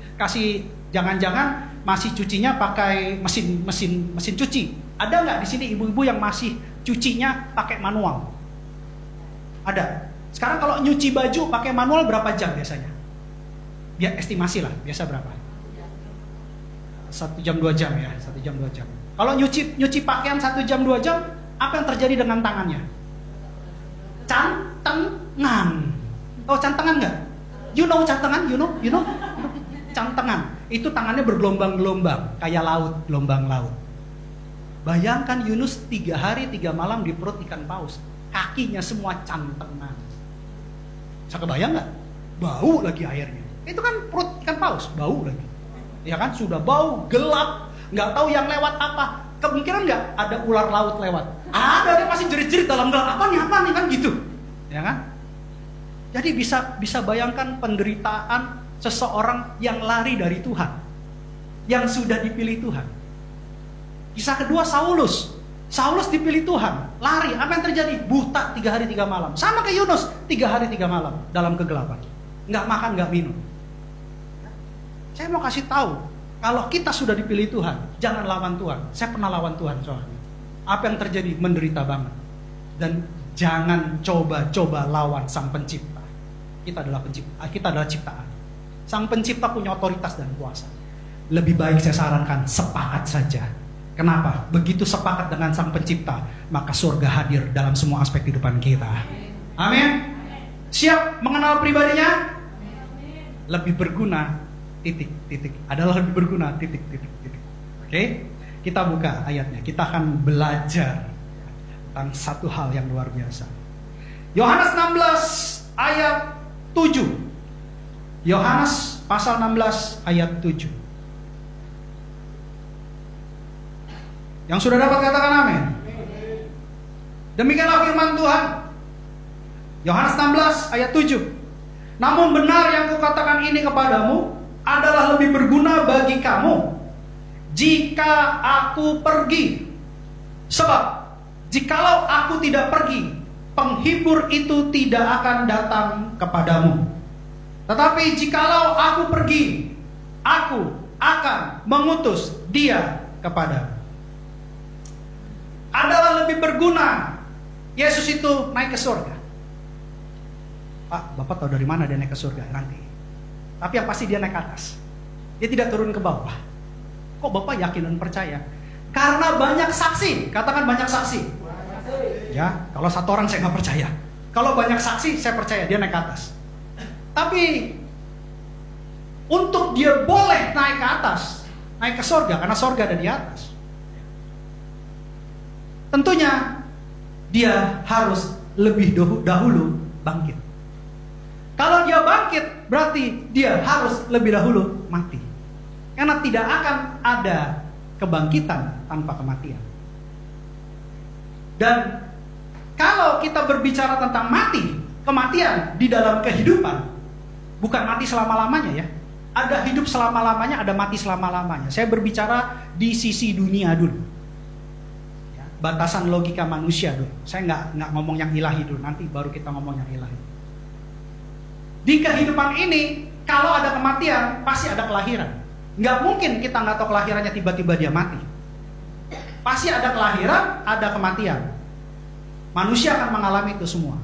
jangan-jangan masih cucinya pakai mesin cuci? Ada nggak di sini ibu-ibu yang masih cucinya pakai manual? Ada. Sekarang kalau nyuci baju pakai manual berapa jam biasanya? Estimasi lah, biasa berapa? 1 jam 2 jam ya, 1 jam 2 jam. Kalau nyuci pakaian 1 jam 2 jam, apa yang terjadi dengan tangannya? Cantengan. Tahu cantengan nggak? You know cantengan? You know? Cantengan. Itu tangannya bergelombang-gelombang, kayak laut, gelombang laut. Bayangkan Yunus 3 hari 3 malam di perut ikan paus. Kakinya semua cantengan. Bisa kebayang nggak? Bau lagi airnya. Itu kan perut ikan paus, bau lagi. Ya kan? Sudah bau, gelap, nggak tahu yang lewat apa. Kemungkinan nggak ada ular laut lewat? Ada, dia masih jerit-jerit dalam gelap. Apa nih kan gitu, ya kan? Jadi bisa bayangkan penderitaan seseorang yang lari dari Tuhan, yang sudah dipilih Tuhan. Kisah kedua Saulus dipilih Tuhan, lari. Apa yang terjadi? Buta 3 hari 3 malam. Sama kayak Yunus, 3 hari 3 malam dalam kegelapan. Nggak makan, nggak minum. Saya mau kasih tahu, kalau kita sudah dipilih Tuhan, jangan lawan Tuhan. Saya pernah lawan Tuhan soalnya. Apa yang terjadi? Menderita banget. Dan jangan coba-coba lawan Sang Pencipta. Kita adalah ciptaan. Sang Pencipta punya otoritas dan kuasa. Lebih baik saya sarankan sepakat saja. Kenapa? Begitu sepakat dengan Sang Pencipta, maka surga hadir dalam semua aspek kehidupan kita. Amin. Siap mengenal pribadinya? Lebih berguna titik. Adalah lebih berguna titik. Oke? Kita buka ayatnya. Kita akan belajar tentang satu hal yang luar biasa. Yohanes 16 ayat 7. Yohanes pasal 16 ayat 7. Yang sudah dapat katakan amin. Demikianlah firman Tuhan. Yohanes 16 ayat 7. Namun benar yang kukatakan ini kepadamu adalah lebih berguna bagi kamu jika aku pergi. Sebab jikalau aku tidak pergi, penghibur itu tidak akan datang kepadamu. Tetapi jikalau aku pergi, aku akan mengutus dia kepadamu. Adalah lebih berguna. Yesus itu naik ke surga. Pak, Bapak tahu dari mana dia naik ke surga nanti? Tapi yang pasti dia naik ke atas. Dia tidak turun ke bawah. Kok Bapak yakin dan percaya? Karena banyak saksi. Katakan banyak saksi. Ya, kalau satu orang saya nggak percaya. Kalau banyak saksi, saya percaya dia naik ke atas. Tapi untuk dia boleh naik ke atas, naik ke surga, karena surga ada di atas, tentunya dia harus lebih dahulu bangkit. Kalau dia bangkit, berarti dia harus lebih dahulu mati. Karena tidak akan ada kebangkitan tanpa kematian. Dan kalau kita berbicara tentang mati, kematian di dalam kehidupan, bukan mati selama-lamanya ya. Ada hidup selama-lamanya, ada mati selama-lamanya. Saya berbicara di sisi dunia dulu. Ya, batasan logika manusia dulu. Saya nggak ngomong yang ilahi dulu, nanti baru kita ngomong yang ilahi. Di kehidupan ini, kalau ada kematian, pasti ada kelahiran. Nggak mungkin kita nggak tahu kelahirannya tiba-tiba dia mati. Pasti ada kelahiran, ada kematian. Manusia akan mengalami itu semua.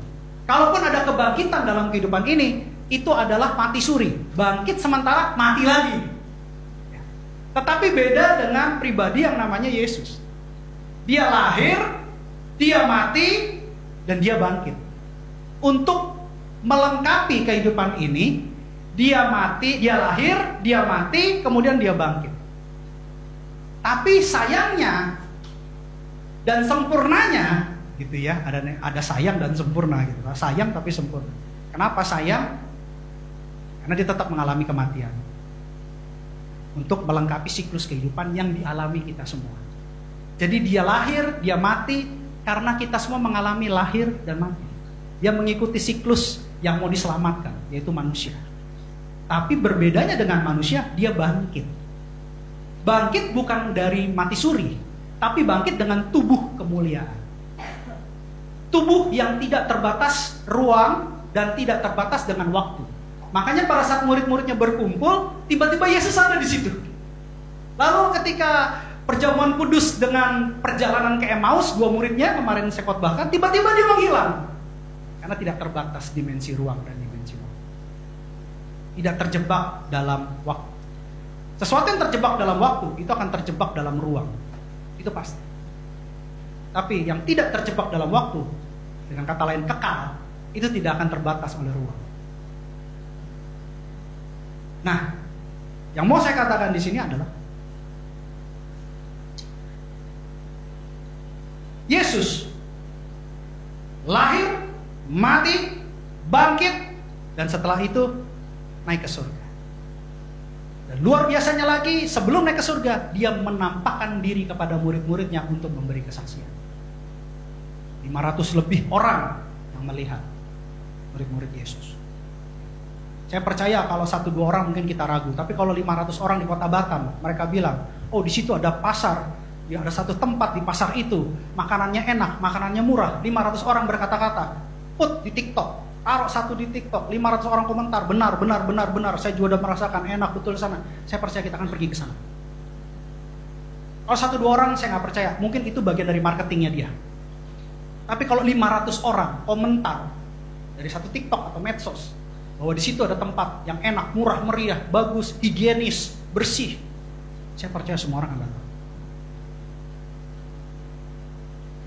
Kalaupun ada kebangkitan dalam kehidupan ini, itu adalah mati suri. Bangkit sementara mati lagi. Tetapi beda dengan pribadi yang namanya Yesus. Dia lahir, dia mati, dan dia bangkit. Untuk melengkapi kehidupan ini, dia mati, dia lahir, dia mati, kemudian dia bangkit. Tapi sayangnya dan sempurnanya, gitu ya, ada sayang dan sempurna gitu. Sayang tapi sempurna. Kenapa sayang? Karena dia tetap mengalami kematian untuk melengkapi siklus kehidupan yang dialami kita semua. Jadi dia lahir, dia mati karena kita semua mengalami lahir dan mati. Dia mengikuti siklus yang mau diselamatkan, yaitu manusia. Tapi berbedanya dengan manusia, dia bangkit. Bangkit bukan dari mati suri, tapi bangkit dengan tubuh kemuliaan. Tubuh yang tidak terbatas ruang dan tidak terbatas dengan waktu. Makanya pada saat murid-muridnya berkumpul, tiba-tiba Yesus ada di situ. Lalu ketika perjamuan kudus dengan perjalanan ke Emmaus, 2 muridnya kemarin saya khotbahkan, tiba-tiba dia menghilang. Karena tidak terbatas dimensi ruang dan dimensi waktu. Tidak terjebak dalam waktu. Sesuatu yang terjebak dalam waktu, itu akan terjebak dalam ruang. Itu pasti. Tapi yang tidak terjebak dalam waktu, dengan kata lain kekal, itu tidak akan terbatas oleh ruang. Nah, yang mau saya katakan di sini adalah Yesus lahir, mati, bangkit, dan setelah itu naik ke surga. Dan luar biasanya lagi, sebelum naik ke surga, dia menampakkan diri kepada murid-muridnya untuk memberi kesaksian. 500 lebih orang yang melihat murid-murid Yesus. Saya percaya kalau 1-2 orang mungkin kita ragu, tapi kalau 500 orang di kota Batam, mereka bilang, oh di situ ada pasar, ya ada satu tempat di pasar itu, makanannya enak, makanannya murah. 500 orang berkata-kata, put di TikTok, taruh satu di TikTok, 500 orang komentar, benar, saya juga udah merasakan enak betul di sana. Saya percaya kita akan pergi ke sana. Kalau 1-2 orang saya nggak percaya, mungkin itu bagian dari marketingnya dia. Tapi kalau 500 orang komentar dari satu TikTok atau medsos bahwa di situ ada tempat yang enak, murah, meriah, bagus, higienis, bersih, saya percaya semua orang akan datang.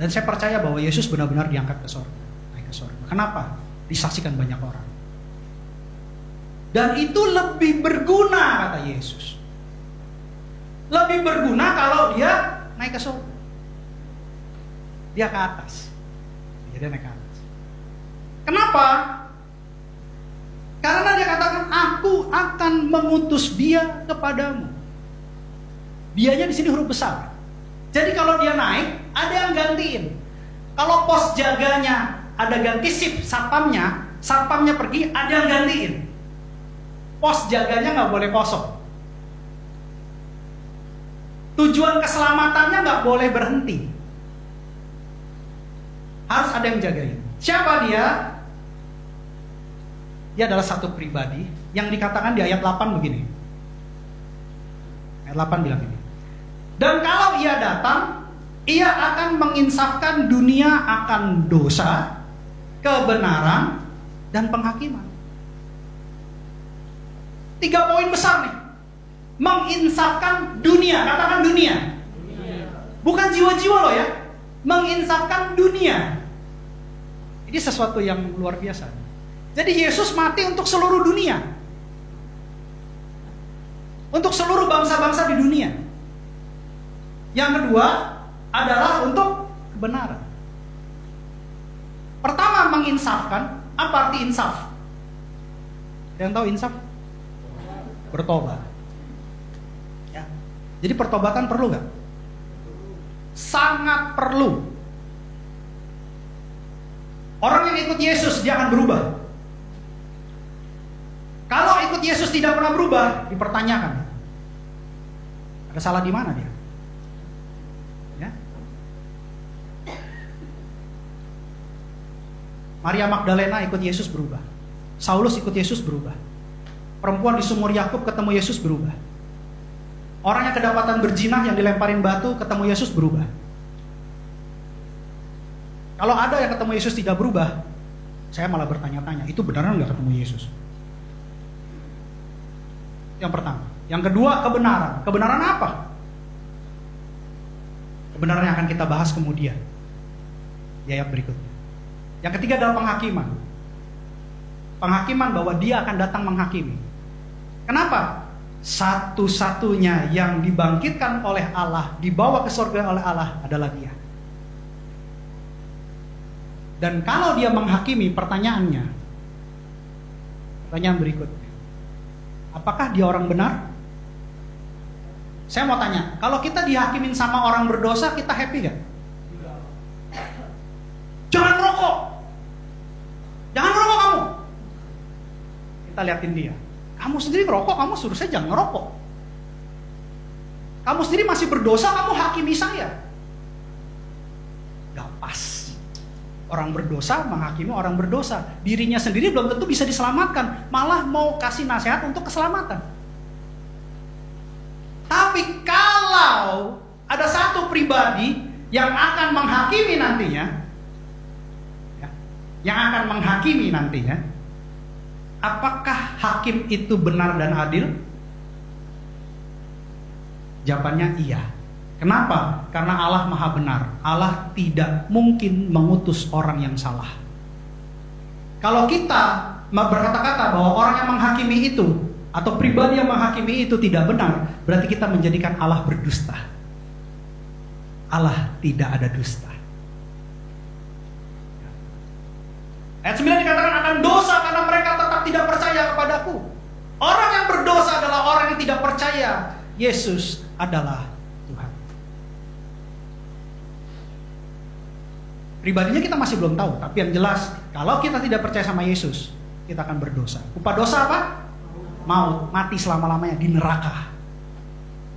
Dan saya percaya bahwa Yesus benar-benar diangkat ke surga, naik ke surga. Kenapa? Disaksikan banyak orang. Dan itu lebih berguna, kata Yesus. Lebih berguna kalau dia naik ke surga. Dia ke atas. Dia naik ke atas. Kenapa? Karena dia katakan, aku akan mengutus dia kepadamu. Dianya di sini huruf besar. Jadi kalau dia naik, ada yang gantiin. Kalau pos jaganya ada ganti shift, satpamnya pergi, ada yang gantiin. Pos jaganya nggak boleh kosong. Tujuan keselamatannya nggak boleh berhenti. Harus ada yang jagain. Siapa dia? Dia adalah satu pribadi yang dikatakan di ayat 8 begini. Ayat 8 bilang ini. Dan kalau ia datang, ia akan menginsafkan dunia akan dosa, kebenaran, dan penghakiman. 3 poin besar nih. Menginsafkan dunia, katakan dunia. Bukan jiwa-jiwa loh ya. Menginsafkan dunia. Ini sesuatu yang luar biasa. Jadi Yesus mati untuk seluruh dunia. Untuk seluruh bangsa-bangsa di dunia. Yang kedua adalah untuk kebenaran. Pertama, menginsafkan. Apa arti insaf? Yang tahu insaf? Bertobat. Ya. Jadi pertobatan perlu gak? Sangat perlu. Orang yang ikut Yesus dia akan berubah. Kalau ikut Yesus tidak pernah berubah, dipertanyakan. Ada salah di mana dia? Ya. Maria Magdalena ikut Yesus berubah. Saulus ikut Yesus berubah. Perempuan di sumur Yakub ketemu Yesus berubah. Orang yang kedapatan berzina yang dilemparin batu ketemu Yesus berubah. Kalau ada yang ketemu Yesus tidak berubah, saya malah bertanya-tanya, itu beneran nggak ketemu Yesus? Yang pertama. Yang kedua, kebenaran. Kebenaran apa? Kebenaran yang akan kita bahas kemudian di ayat berikutnya. Yang ketiga adalah penghakiman. Penghakiman bahwa dia akan datang menghakimi. Kenapa? Satu-satunya yang dibangkitkan oleh Allah, dibawa ke surga oleh Allah adalah dia. Dan kalau dia menghakimi, pertanyaannya, pertanyaan berikutnya, apakah dia orang benar? Saya mau tanya, kalau kita dihakimin sama orang berdosa, kita happy gak? Jangan rokok. Jangan rokok kamu. Kita liatin dia. Kamu sendiri ngerokok, kamu suruh saya jangan ngerokok. Kamu sendiri masih berdosa, kamu hakimi saya. Gak pas. Orang berdosa menghakimi orang berdosa. Dirinya sendiri belum tentu bisa diselamatkan. Malah mau kasih nasihat untuk keselamatan. Tapi kalau ada satu pribadi yang akan menghakimi nantinya, apakah hakim itu benar dan adil? Jawabannya iya. Kenapa? Karena Allah Maha Benar. Allah tidak mungkin mengutus orang yang salah. Kalau kita berkata-kata bahwa orang yang menghakimi itu atau pribadi yang menghakimi itu tidak benar, berarti kita menjadikan Allah berdusta. Allah tidak ada dusta. Ayat 9 dikatakan akan dosa karena mereka tetap tidak percaya kepadaku. Orang yang berdosa adalah orang yang tidak percaya Yesus adalah Tuhan. Pribadinya kita masih belum tahu, tapi yang jelas kalau kita tidak percaya sama Yesus, kita akan berdosa. Upah dosa apa? Maut, mati selama-lamanya di neraka.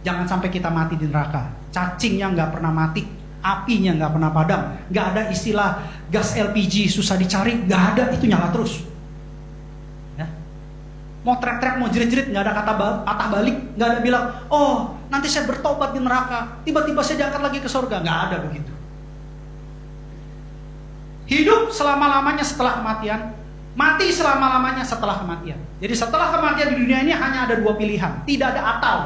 Jangan sampai kita mati di neraka. Cacingnya nggak pernah mati, apinya nggak pernah padam, nggak ada istilah gas LPG susah dicari, nggak ada, itu nyala terus. Ya. Mau teriak-teriak, mau jerit-jerit, nggak ada kata patah balik, nggak ada bilang, oh nanti saya bertobat di neraka, tiba-tiba saya diangkat lagi ke surga, nggak ada begitu. Hidup selama-lamanya setelah kematian, mati selama-lamanya setelah kematian. Jadi setelah kematian di dunia ini hanya ada dua pilihan, tidak ada atau.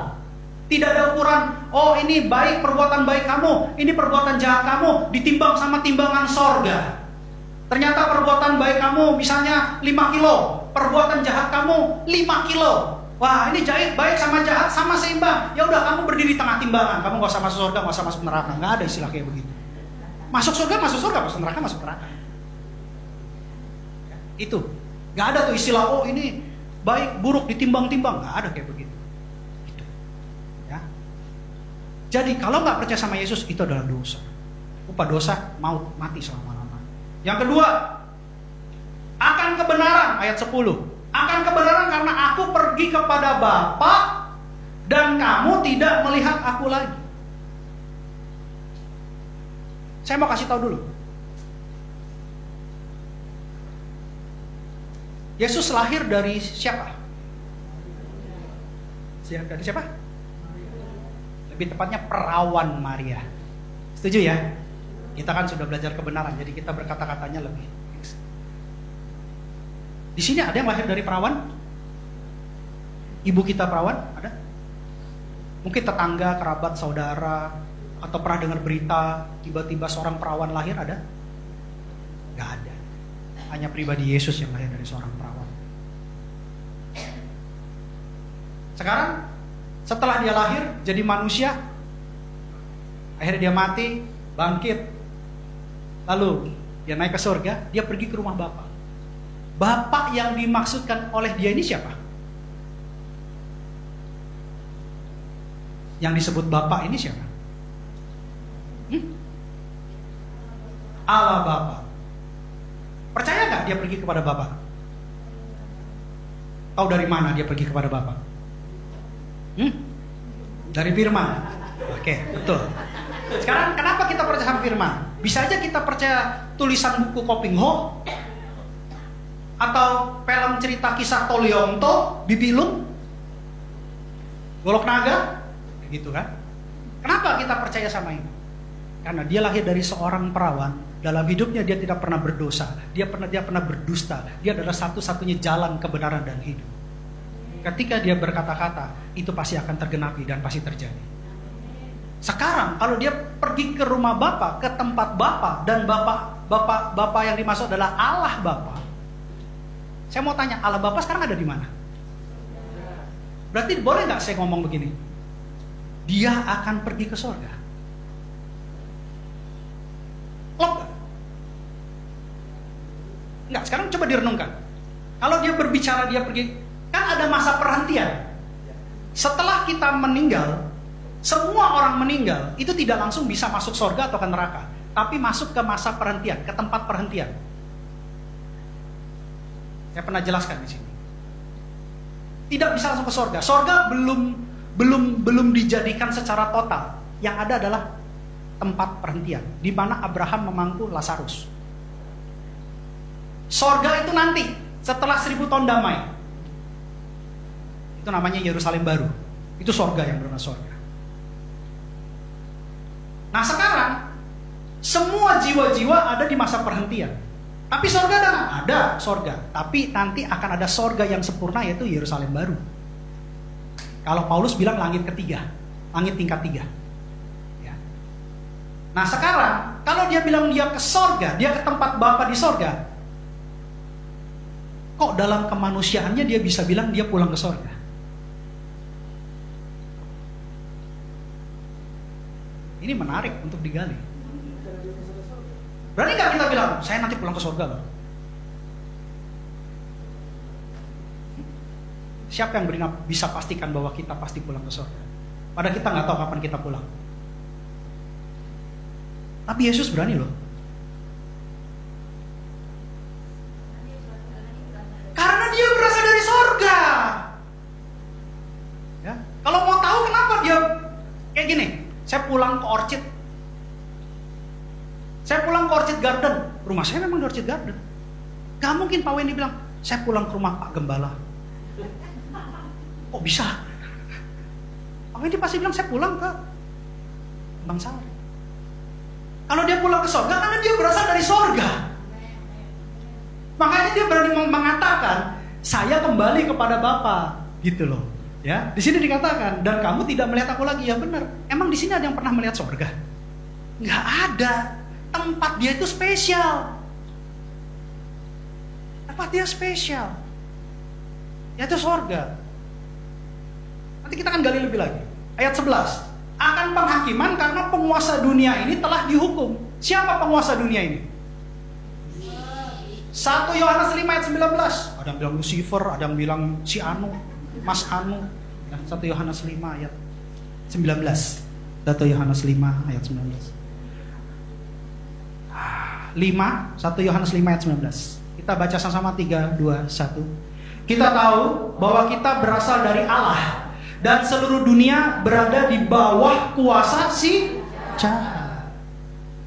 Tidak ada ukuran, oh ini baik perbuatan baik kamu, ini perbuatan jahat kamu, ditimbang sama timbangan sorga. Ternyata perbuatan baik kamu misalnya 5 kilo, perbuatan jahat kamu 5 kilo. Wah ini baik sama jahat sama seimbang. Ya udah kamu berdiri tengah timbangan, kamu gak usah masuk sorga, gak usah masuk neraka. Gak ada istilah kayak begitu. Masuk surga, masuk neraka, masuk neraka. Ya, itu. Gak ada tuh istilah, oh ini baik, buruk, ditimbang-timbang. Gak ada kayak begitu. Itu. Ya. Jadi kalau gak percaya sama Yesus, itu adalah dosa. Upah dosa, maut, mati selama-lamanya. Yang kedua, akan kebenaran, ayat 10. Akan kebenaran karena aku pergi kepada Bapa dan kamu tidak melihat aku lagi. Saya mau kasih tahu dulu. Yesus lahir dari siapa? Dari siapa? Lebih tepatnya perawan Maria. Setuju ya? Kita kan sudah belajar kebenaran, jadi kita berkata-katanya lebih. Di sini ada yang lahir dari perawan? Ibu kita perawan? Ada? Mungkin tetangga, kerabat, saudara, atau pernah dengar berita tiba-tiba seorang perawan lahir, ada? Gak ada. Hanya pribadi Yesus yang lahir dari seorang perawan. Sekarang setelah dia lahir jadi manusia, akhirnya dia mati, bangkit, lalu dia naik ke surga, dia pergi ke rumah Bapa. Bapa yang dimaksudkan oleh dia ini siapa? Yang disebut Bapa ini siapa? Allah Bapa. Percaya gak dia pergi kepada Bapa? Tahu dari mana dia pergi kepada Bapa? Dari firman. Oke, betul. Sekarang kenapa kita percaya sama firman? Bisa aja kita percaya tulisan buku Koping Ho, atau film cerita kisah Toliongto, Bibilung, Golok Naga, gitu kan? Kenapa kita percaya sama ini? Karena dia lahir dari seorang perawan. Dalam hidupnya dia tidak pernah berdosa. Dia pernah berdusta. Dia adalah satu-satunya jalan kebenaran dan hidup. Ketika dia berkata-kata, itu pasti akan tergenapi dan pasti terjadi. Sekarang kalau dia pergi ke rumah Bapa, ke tempat Bapa, dan Bapa yang dimaksud adalah Allah Bapa. Saya mau tanya, Allah Bapa sekarang ada di mana? Berarti boleh nggak saya ngomong begini? Dia akan pergi ke surga. Lop. Enggak, sekarang coba direnungkan. Kalau dia berbicara dia pergi, kan ada masa perhentian. Setelah kita meninggal, semua orang meninggal itu tidak langsung bisa masuk surga atau ke neraka, tapi masuk ke masa perhentian, ke tempat perhentian. Saya pernah jelaskan di sini. Tidak bisa langsung ke surga. Surga belum dijadikan secara total. Yang ada adalah tempat perhentian, di mana Abraham memangku Lazarus. Surga itu nanti setelah 1000 tahun damai. Itu namanya Yerusalem baru. Itu surga yang benar surga. Nah sekarang semua jiwa-jiwa ada di masa perhentian. Tapi surga ada nggak? Ada surga. Tapi nanti akan ada surga yang sempurna, yaitu Yerusalem baru. Kalau Paulus bilang langit ketiga, langit tingkat 3. Ya. Nah sekarang kalau dia bilang dia ke surga, dia ke tempat Bapa di surga, kok dalam kemanusiaannya dia bisa bilang dia pulang ke surga? Ini menarik untuk digali. Berani gak kita bilang, saya nanti pulang ke surga loh? Siapa yang bisa pastikan bahwa kita pasti pulang ke surga? Padahal kita gak tahu kapan kita pulang. Tapi Yesus berani loh. Karena dia berasal dari surga. Ya. Kalau mau tahu kenapa dia kayak gini, saya pulang ke Orchid. Saya pulang ke Orchid Garden. Rumah saya memang di Orchid Garden. Gak mungkin Pak Wendy bilang, saya pulang ke rumah Pak Gembala. Kok bisa? Pak Wendy pasti bilang, saya pulang ke Bang Sari. Kalau dia pulang ke surga, karena dia berasal dari surga. Makanya dia berani mengatakan, saya kembali kepada Bapa, gitu loh. Ya, di sini dikatakan, dan kamu tidak melihat aku lagi. Ya benar. Emang di sini ada yang pernah melihat surga? Nggak ada. Tempat dia itu spesial. Tempat dia spesial. Yaitu surga. Nanti kita akan gali lebih lagi. Ayat 11. Akan penghakiman karena penguasa dunia ini telah dihukum. Siapa penguasa dunia ini? 1 Yohanes 5 ayat 19. Ada yang bilang Lucifer, ada yang bilang si Anu, Mas Anu. 1 Yohanes 5 ayat 19. 1 Yohanes 5 ayat 19. 1 Yohanes 5 ayat 19. Kita baca sama-sama 3, 2, 1. Kita tahu bahwa kita berasal dari Allah dan seluruh dunia berada di bawah kuasa si jahat.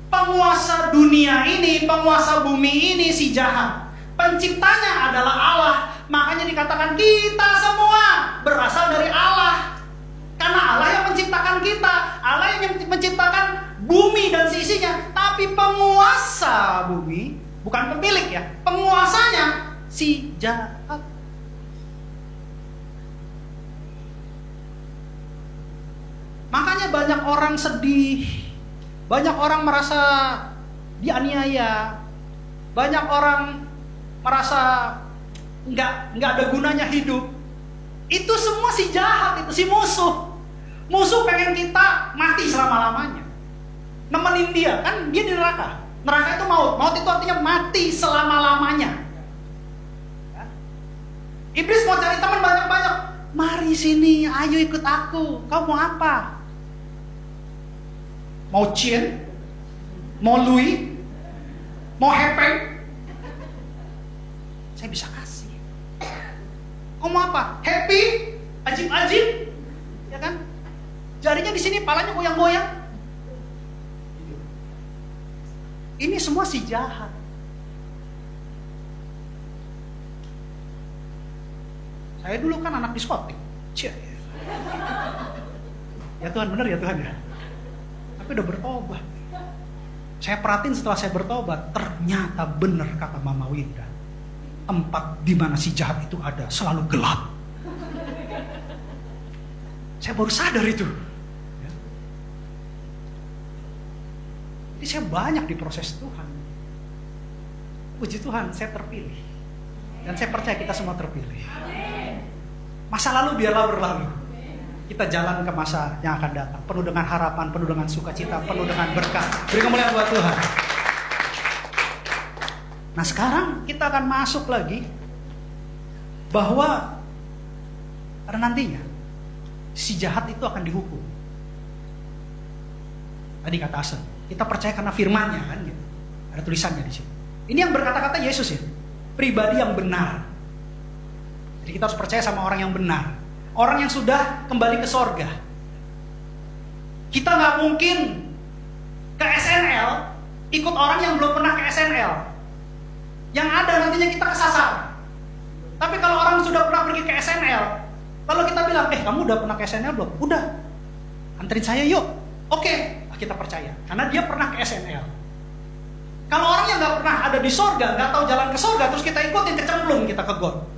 Penguasa dunia ini, penguasa bumi ini si jahat. Penciptanya adalah Allah. Makanya dikatakan kita semua berasal dari Allah. Karena Allah yang menciptakan kita, Allah yang menciptakan bumi dan sisinya. Tapi penguasa bumi, bukan pemilik ya, penguasanya si jahat. Makanya banyak orang sedih, banyak orang merasa dianiaya, banyak orang merasa nggak ada gunanya hidup. Itu semua si jahat, itu si musuh. Musuh pengen kita mati selama-lamanya. Nemenin dia, kan dia di neraka. Neraka itu maut. Maut itu artinya mati selama-lamanya. Iblis mau cari teman banyak-banyak. Mari sini, ayo ikut aku. Kau mau apa? Mau Cien? Mau Louis? Mau Hepeng? Saya bisa kasih. Kau mau apa? Happy? Ajib-ajib? Ya kan? Jarinya di sini, palanya goyang-goyang. Ini semua si jahat. Saya dulu kan anak diskotik. Ya Tuhan, benar ya Tuhan ya. Tapi udah bertobat. Saya perhatiin setelah saya bertobat, ternyata benar kata Mama Winda. Tempat di mana si jahat itu ada selalu gelap. Saya baru sadar itu. Jadi saya banyak diproses Tuhan. Puji Tuhan, saya terpilih. Dan saya percaya kita semua terpilih. Masa lalu biarlah berlalu. Kita jalan ke masa yang akan datang. Penuh dengan harapan, penuh dengan sukacita, penuh dengan berkah. Beri kemuliaan buat Tuhan. Nah sekarang kita akan masuk lagi. Bahwa pada nantinya si jahat itu akan dihukum. Tadi kata Asen, kita percaya karena firman-Nya kan gitu. Ada tulisannya di sini. Ini yang berkata-kata Yesus ya. Pribadi yang benar. Jadi kita harus percaya sama orang yang benar. Orang yang sudah kembali ke sorga. Kita nggak mungkin ke SNL ikut orang yang belum pernah ke SNL. Yang ada nantinya kita kesasar. Tapi kalau orang sudah pernah pergi ke SNL, lalu kita bilang, kamu udah pernah ke SNL belum? Udah. Anterin saya yuk. Oke, kita percaya. Karena dia pernah ke SNL. Kalau orang yang nggak pernah ada di sorga, nggak tahu jalan ke sorga, terus kita ikutin, kecemplung kita ke got.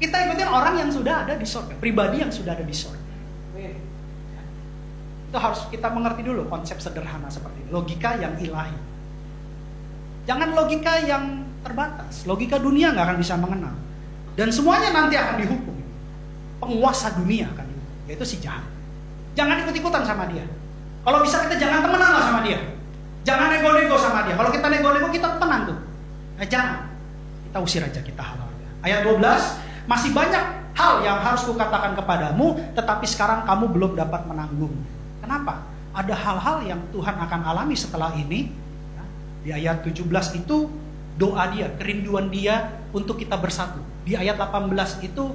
Kita ikutin orang yang sudah ada di sorga, pribadi yang sudah ada di sorga. Itu harus kita mengerti dulu konsep sederhana seperti ini. Logika yang ilahi. Jangan logika yang terbatas. Logika dunia nggak akan bisa mengenal. Dan semuanya nanti akan dihukum. Penguasa dunia akan dihukum, yaitu si jahat. Jangan ikut-ikutan sama dia. Kalau bisa kita jangan temenan lah sama dia. Jangan nego-nego sama dia. Kalau kita nego-nego kita tenang tuh. Jangan. Kita usir aja, kita halau. Ayat 12, masih banyak hal yang harus kukatakan kepadamu, tetapi sekarang kamu belum dapat menanggung. Kenapa? Ada hal-hal yang Tuhan akan alami setelah ini. Di ayat 17 itu doa dia, kerinduan dia untuk kita bersatu. Di ayat 18 itu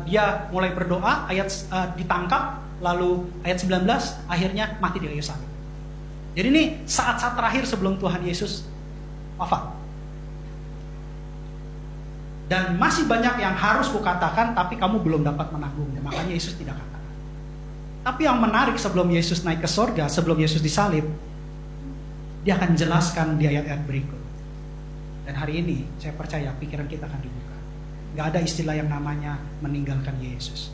dia mulai berdoa, ditangkap, lalu ayat 19 akhirnya mati di kayu salib. Jadi ini saat-saat terakhir sebelum Tuhan Yesus wafat. Dan masih banyak yang harus kukatakan, tapi kamu belum dapat menanggungnya. Makanya Yesus tidak katakan. Tapi yang menarik sebelum Yesus naik ke sorga, sebelum Yesus disalib, dia akan jelaskan di ayat-ayat berikut. Dan hari ini saya percaya pikiran kita akan dibuka. Gak ada istilah yang namanya meninggalkan Yesus.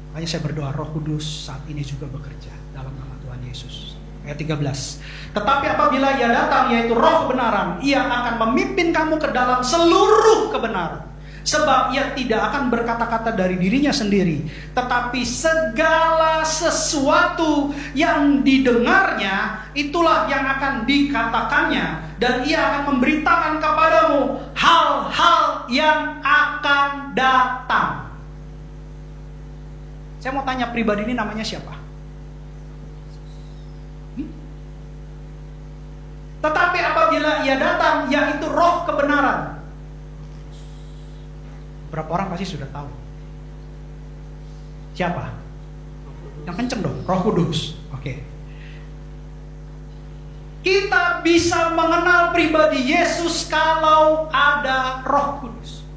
Makanya saya berdoa Roh Kudus saat ini juga bekerja dalam nama Tuhan Yesus. Ayat 13. Tetapi apabila ia datang, yaitu Roh kebenaran, ia akan memimpin kamu ke dalam seluruh kebenaran. Sebab ia tidak akan berkata-kata dari dirinya sendiri, tetapi segala sesuatu yang didengarnya, itulah yang akan dikatakannya. Dan ia akan memberitakan kepadamu hal-hal yang akan datang. Saya mau tanya, pribadi ini namanya siapa? Tetapi apabila ia datang, yaitu roh kebenaran. Berapa orang pasti sudah tahu. Siapa? Yang kenceng dong, Roh Kudus. Oke. Kita bisa mengenal pribadi Yesus kalau ada Roh Kudus.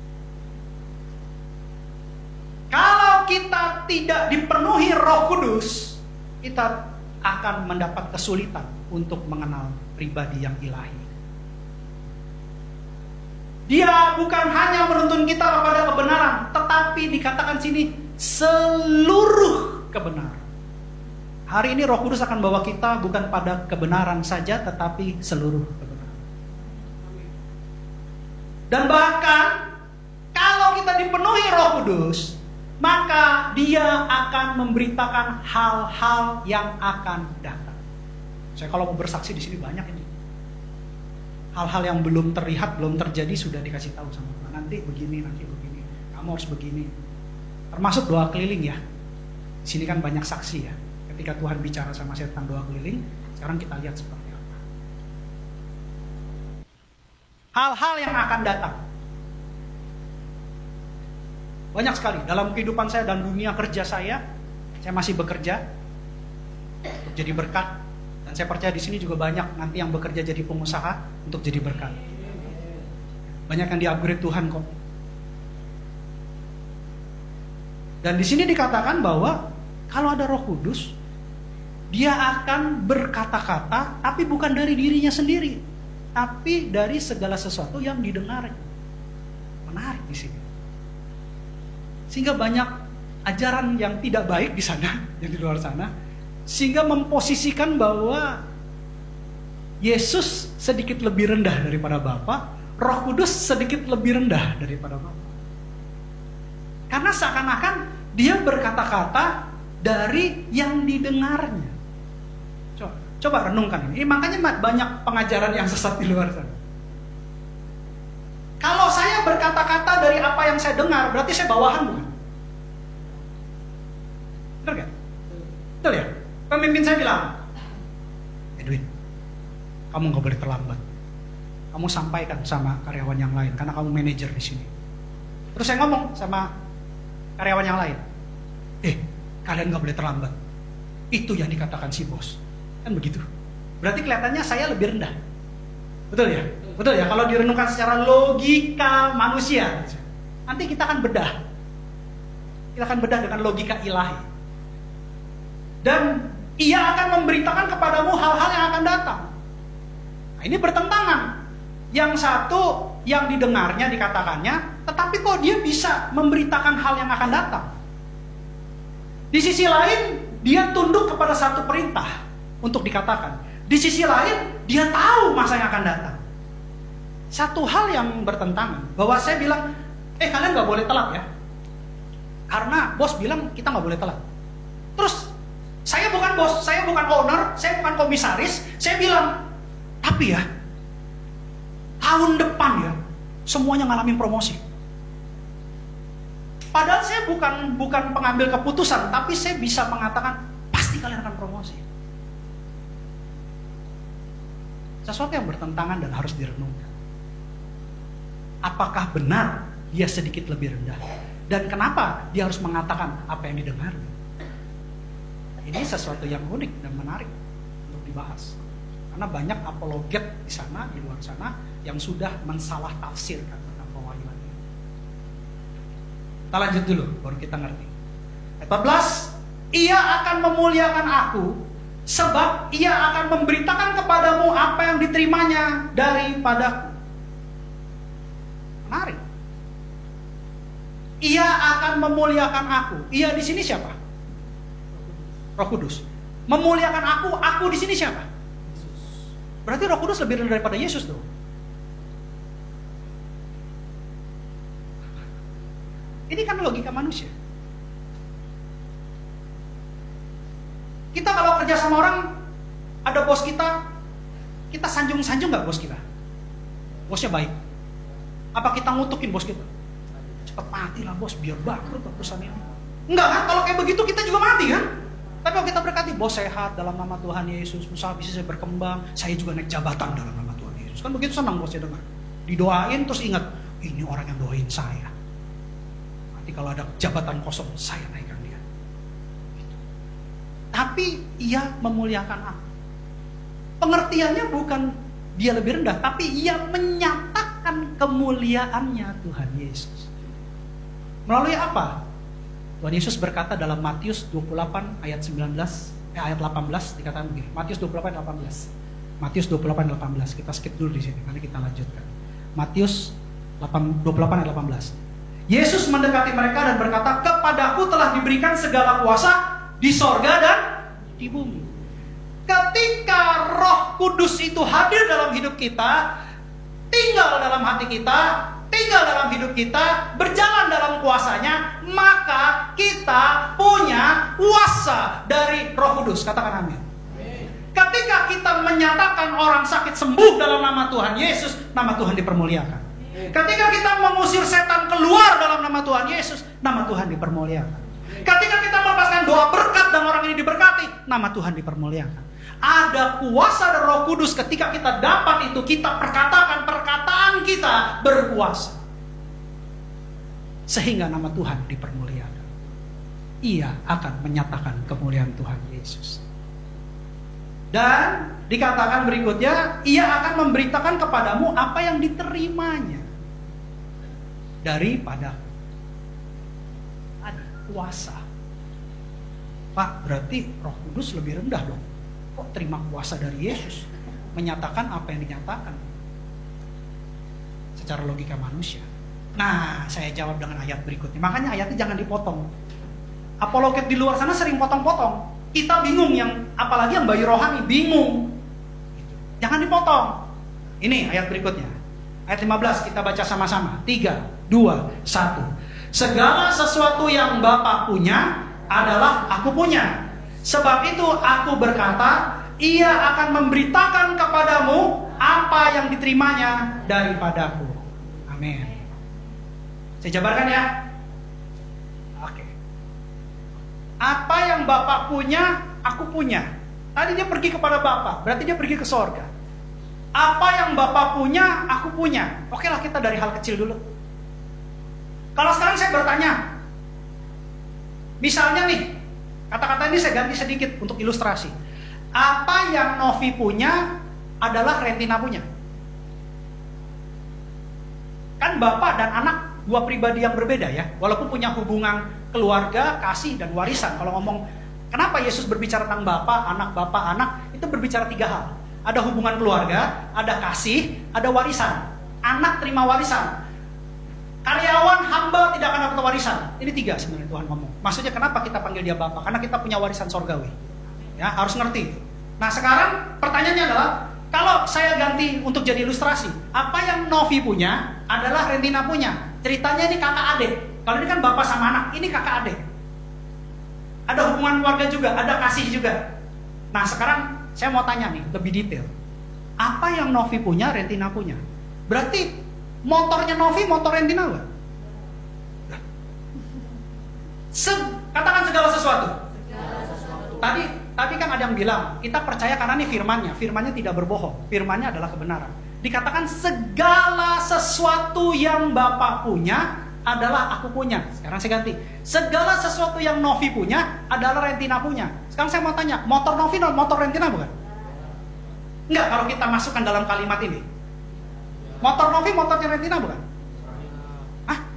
Kalau kita tidak dipenuhi Roh Kudus, kita akan mendapat kesulitan untuk mengenal pribadi yang ilahi. Dia bukan hanya menuntun kita kepada kebenaran, tetapi dikatakan sini seluruh kebenaran. Hari ini Roh Kudus akan bawa kita bukan pada kebenaran saja, tetapi seluruh kebenaran. Dan bahkan kalau kita dipenuhi Roh Kudus, maka Dia akan memberitakan hal-hal yang akan datang. Saya kalau mau bersaksi di sini banyak ini. Hal-hal yang belum terlihat, belum terjadi sudah dikasih tahu sama Tuhan. Nanti begini, kamu harus begini. Termasuk doa keliling ya. Di sini kan banyak saksi ya. Ketika Tuhan bicara sama saya tentang doa keliling, sekarang kita lihat seperti apa. Hal-hal yang akan datang. Banyak sekali dalam kehidupan saya dan dunia kerja saya masih bekerja untuk jadi berkat. Dan saya percaya di sini juga banyak nanti yang bekerja jadi pengusaha untuk jadi berkat. Banyak yang di-upgrade Tuhan kok. Dan di sini dikatakan bahwa kalau ada Roh Kudus, Dia akan berkata-kata, tapi bukan dari dirinya sendiri, tapi dari segala sesuatu yang didengar. Menarik di sini. Sehingga banyak ajaran yang tidak baik di sana, yang di luar sana. Sehingga memposisikan bahwa Yesus sedikit lebih rendah daripada Bapa, Roh Kudus sedikit lebih rendah daripada Bapa. Karena seakan-akan Dia berkata-kata dari yang didengarnya. Coba renungkan ini. Makanya banyak pengajaran yang sesat di luar sana. Kalau saya berkata-kata dari apa yang saya dengar, berarti saya bawahan bukan? Betul gak? Betul ya? Pemimpin saya bilang, Edwin, kamu gak boleh terlambat. Kamu sampaikan sama karyawan yang lain, karena kamu manajer di sini. Terus saya ngomong sama karyawan yang lain, kalian gak boleh terlambat. Itu yang dikatakan si bos. Kan begitu. Berarti kelihatannya saya lebih rendah. Betul ya? Betul ya? Kalau direnungkan secara logika manusia, nanti kita akan bedah. Kita akan bedah dengan logika ilahi. Dan Ia akan memberitakan kepadamu hal-hal yang akan datang. Nah, ini bertentangan. Yang satu yang didengarnya, dikatakannya, tetapi kok dia bisa memberitakan hal yang akan datang. Di sisi lain, dia tunduk kepada satu perintah untuk dikatakan. Di sisi lain, dia tahu masa yang akan datang. Satu hal yang bertentangan, bahwa saya bilang, kalian gak boleh telat ya. Karena bos bilang kita gak boleh telat. Terus, saya bukan bos, saya bukan owner, saya bukan komisaris. Saya bilang, tapi ya, tahun depan ya, semuanya ngalamin promosi. Padahal saya bukan pengambil keputusan, tapi saya bisa mengatakan, pasti kalian akan promosi. Sesuatu yang bertentangan dan harus direnungkan. Apakah benar dia sedikit lebih rendah? Dan kenapa dia harus mengatakan apa yang didengar? Ini sesuatu yang unik dan menarik untuk dibahas. Karena banyak apologet di sana, di luar sana, yang sudah mensalah tafsirkan tentang pewahyuan ini. Kita lanjut dulu, baru kita ngerti. Ayat 14, Ia akan memuliakan aku, sebab Ia akan memberitakan kepadamu apa yang diterimanya daripadaku. Menarik. Ia akan memuliakan aku. Ia di sini siapa? Roh Kudus. Memuliakan aku di sini siapa? Berarti Roh Kudus lebih rendah daripada Yesus dong. Ini kan logika manusia. Kita kalau kerja sama orang, ada bos kita sanjung-sanjung nggak bos kita? Bosnya baik. Apa kita ngutukin bos kita? Cepet mati lah bos, biar bangkrut perusahaan ini. Enggak kan? Kalau kayak begitu kita juga mati kan? Tapi kalau kita berkati, bos sehat dalam nama Tuhan Yesus, usaha bisnis saya berkembang, saya juga naik jabatan dalam nama Tuhan Yesus. Kan begitu senang bosnya dengar. Didoain terus ingat, ini orang yang doain saya. Nanti kalau ada jabatan kosong, saya naikkan dia. Gitu. Tapi ia memuliakan aku. Pengertiannya bukan dia lebih rendah, tapi ia menyatakan kemuliaannya Tuhan Yesus. Melalui apa? Tuhan Yesus berkata dalam Matius 28 ayat 18 dikatakan begini. Matius 28 ayat 18. Matius 28 ayat 18. Kita skip dulu di sini, nanti kita lanjutkan. Matius 28 ayat 18. Yesus mendekati mereka dan berkata, "Kepadaku telah diberikan segala kuasa di sorga dan di bumi." Ketika Roh Kudus itu hadir dalam hidup kita, tinggal dalam hati kita, tinggal dalam hidup kita, berjalan dalam kuasanya, maka kita punya kuasa dari Roh Kudus. Katakan amin. Ketika kita menyatakan orang sakit sembuh dalam nama Tuhan Yesus, nama Tuhan dipermuliakan. Ketika kita mengusir setan keluar dalam nama Tuhan Yesus, nama Tuhan dipermuliakan. Ketika kita melepaskan doa berkat dan orang ini diberkati, nama Tuhan dipermuliakan. Ada kuasa dari Roh Kudus. Ketika kita dapat itu, kita perkatakan, perkataan kita berkuasa, sehingga nama Tuhan dipermuliakan. Ia akan menyatakan kemuliaan Tuhan Yesus. Dan dikatakan berikutnya, ia akan memberitakan kepadamu apa yang diterimanya daripada ada kuasa. Pak, berarti Roh Kudus lebih rendah dong. Kok terima kuasa dari Yesus? Menyatakan apa yang dinyatakan secara logika manusia. Nah, saya jawab dengan ayat berikutnya. Makanya ayatnya jangan dipotong. Apologet di luar sana sering potong-potong. Kita bingung, apalagi yang bayi rohani bingung. Jangan dipotong. Ini ayat berikutnya. Ayat 15 kita baca sama-sama. 3, 2, 1. Segala sesuatu yang Bapa punya adalah aku punya. Sebab itu aku berkata, ia akan memberitakan kepadamu apa yang diterimanya daripadaku. Amin. Saya jabarkan ya. Oke. Apa yang Bapak punya, aku punya. Tadi dia pergi kepada Bapak, berarti dia pergi ke sorga. Apa yang Bapak punya, aku punya. Oke lah, kita dari hal kecil dulu. Kalau sekarang saya bertanya, misalnya nih, kata-kata ini saya ganti sedikit untuk ilustrasi. Apa yang Novi punya adalah Rentina punya. Kan bapak dan anak dua pribadi yang berbeda ya. Walaupun punya hubungan keluarga, kasih, dan warisan. Kalau ngomong, kenapa Yesus berbicara tentang bapak, anak, itu berbicara 3 hal. Ada hubungan keluarga, ada kasih, ada warisan. Anak terima warisan. Karyawan, hamba tidak akan dapat warisan. Ini 3 sebenarnya Tuhan ngomong. Maksudnya kenapa kita panggil dia Bapak? Karena kita punya warisan sorgawi. Ya, harus ngerti. Nah sekarang pertanyaannya adalah, kalau saya ganti untuk jadi ilustrasi, apa yang Novi punya adalah Rentina punya. Ceritanya ini kakak adik. Kalau ini kan bapak sama anak, ini kakak adik. Ada hubungan keluarga juga, ada kasih juga. Nah sekarang saya mau tanya nih, lebih detail. Apa yang Novi punya, Rentina punya? Berarti motornya Novi, motor Rentina enggak? Katakan segala sesuatu. Tadi kan ada yang bilang, kita percaya karena ini firmannya tidak berbohong. Firmannya adalah kebenaran. Dikatakan segala sesuatu yang Bapak punya adalah aku punya. Sekarang saya ganti. Segala sesuatu yang Novi punya adalah Rentina punya. Sekarang saya mau tanya, motor Novi, motor Rentina bukan? Enggak, kalau kita masukkan dalam kalimat ini. Motor Novi, motornya Rentina bukan?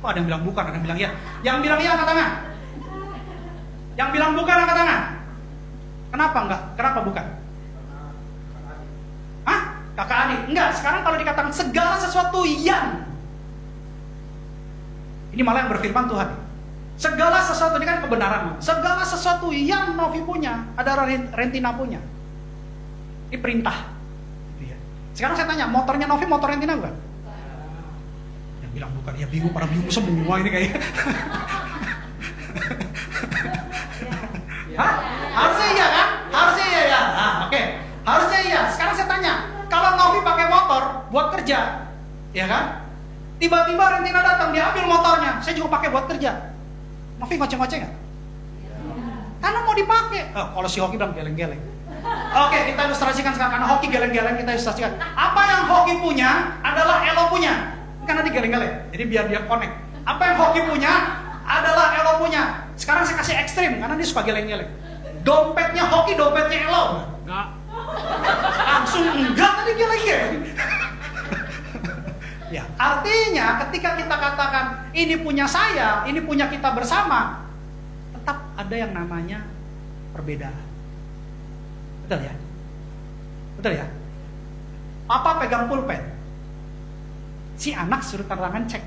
Kok ada yang bilang bukan, ada yang bilang iya. Yang bilang iya angkat tangan. Yang bilang bukan angkat tangan. Kenapa enggak? Kenapa bukan? Kakak adik? Enggak, sekarang kalau dikatakan segala sesuatu yang, ini malah yang berfirman Tuhan. Segala sesuatu, ini kan kebenaran. Segala sesuatu yang Novi punya adalah Rentina punya. Ini perintah. Sekarang saya tanya, motornya Novi, motor Rentina bukan? Yang bilang bukan, ya bingung, pada bingung semua ini kayaknya. Hah? Harusnya iya kan? Harusnya iya ya. Nah, oke. Harusnya iya. Sekarang saya tanya, kalau Novi pakai motor buat kerja, ya kan? Tiba-tiba Rentina datang, dia ambil motornya. Saya juga pakai buat kerja. Novi ngoceh-ngoceh nggak? Karena mau dipakai. Kalau si Hoki bilang geleng-geleng. Oke, kita ilustrasikan sekarang. Karena Hoki geleng-geleng, kita ilustrasikan. Apa yang Hoki punya adalah Elo punya. Karena dia geleng-geleng. Jadi biar dia connect. Apa yang Hoki punya adalah Elo punya. Sekarang saya kasih ekstrim, karena dia suka geleng-geleng. Dompetnya Hoki, dompetnya Elo. Enggak. Langsung enggak, tadi geleng-geleng. Ya, artinya ketika kita katakan ini punya saya, ini punya kita bersama, tetap ada yang namanya perbedaan. Betul ya? Betul ya? Papa pegang pulpen. Si anak suruh tanda tangan cek.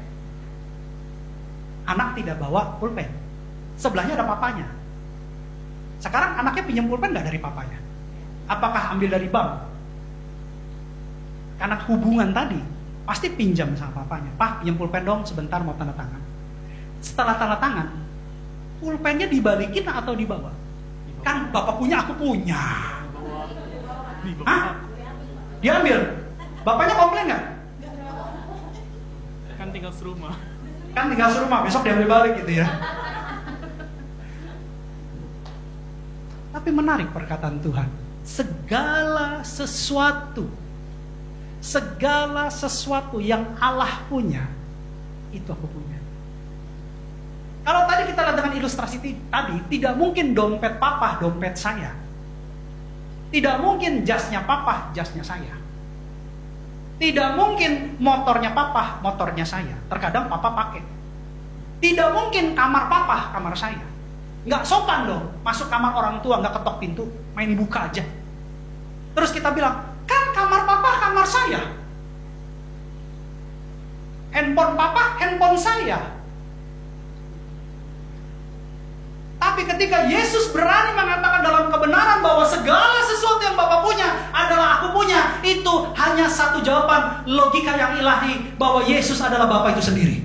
Anak tidak bawa pulpen. Sebelahnya ada papanya. Sekarang anaknya pinjam pulpen nggak dari papanya? Apakah ambil dari bank? Karena hubungan tadi, pasti pinjam sama papanya. Pak, pinjam pulpen dong sebentar mau tanda tangan. Setelah tanda tangan, pulpennya dibalikin atau dibawa? Kan bapak punya, aku punya. Hah? Diambil. Bapaknya komplain nggak?
Kan tinggal serumah.
Kan tinggal serumah, besok diambil balik gitu ya. Tapi menarik perkataan Tuhan. Segala sesuatu yang Allah punya, itu aku punya. Kalau tadi kita lihat dengan ilustrasi tadi, tidak mungkin dompet papa, dompet saya. Tidak mungkin jasnya papa, jasnya saya. Tidak mungkin motornya papa, motornya saya. Terkadang papa pakai. Tidak mungkin kamar papa, kamar saya. Nggak sopan dong, masuk kamar orang tua, nggak ketok pintu, main dibuka aja. Terus kita bilang, kan kamar papa, kamar saya. Handphone papa, handphone saya. Tapi ketika Yesus berani mengatakan dalam kebenaran bahwa segala sesuatu yang Bapa punya adalah aku punya, itu hanya satu jawaban logika yang ilahi bahwa Yesus adalah Bapa itu sendiri.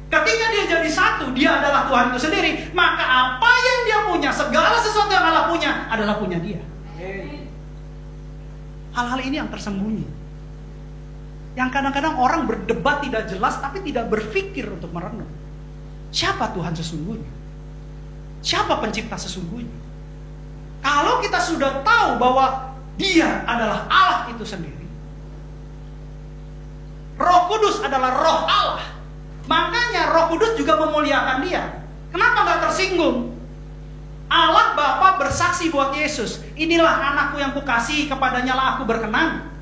Ketika dia jadi satu, dia adalah Tuhan itu sendiri, maka apa yang dia punya, segala sesuatu yang Allah punya adalah punya dia. Hal-hal ini yang tersembunyi, yang kadang-kadang orang berdebat tidak jelas, tapi tidak berpikir untuk merenung. Siapa Tuhan sesungguhnya? Siapa pencipta sesungguhnya? Kalau kita sudah tahu bahwa Dia adalah Allah itu sendiri, Roh Kudus adalah Roh Allah, makanya Roh Kudus juga memuliakan Dia. Kenapa gak tersinggung? Allah Bapa bersaksi buat Yesus, inilah anakku yang kukasihi, kepadanya lah aku berkenan.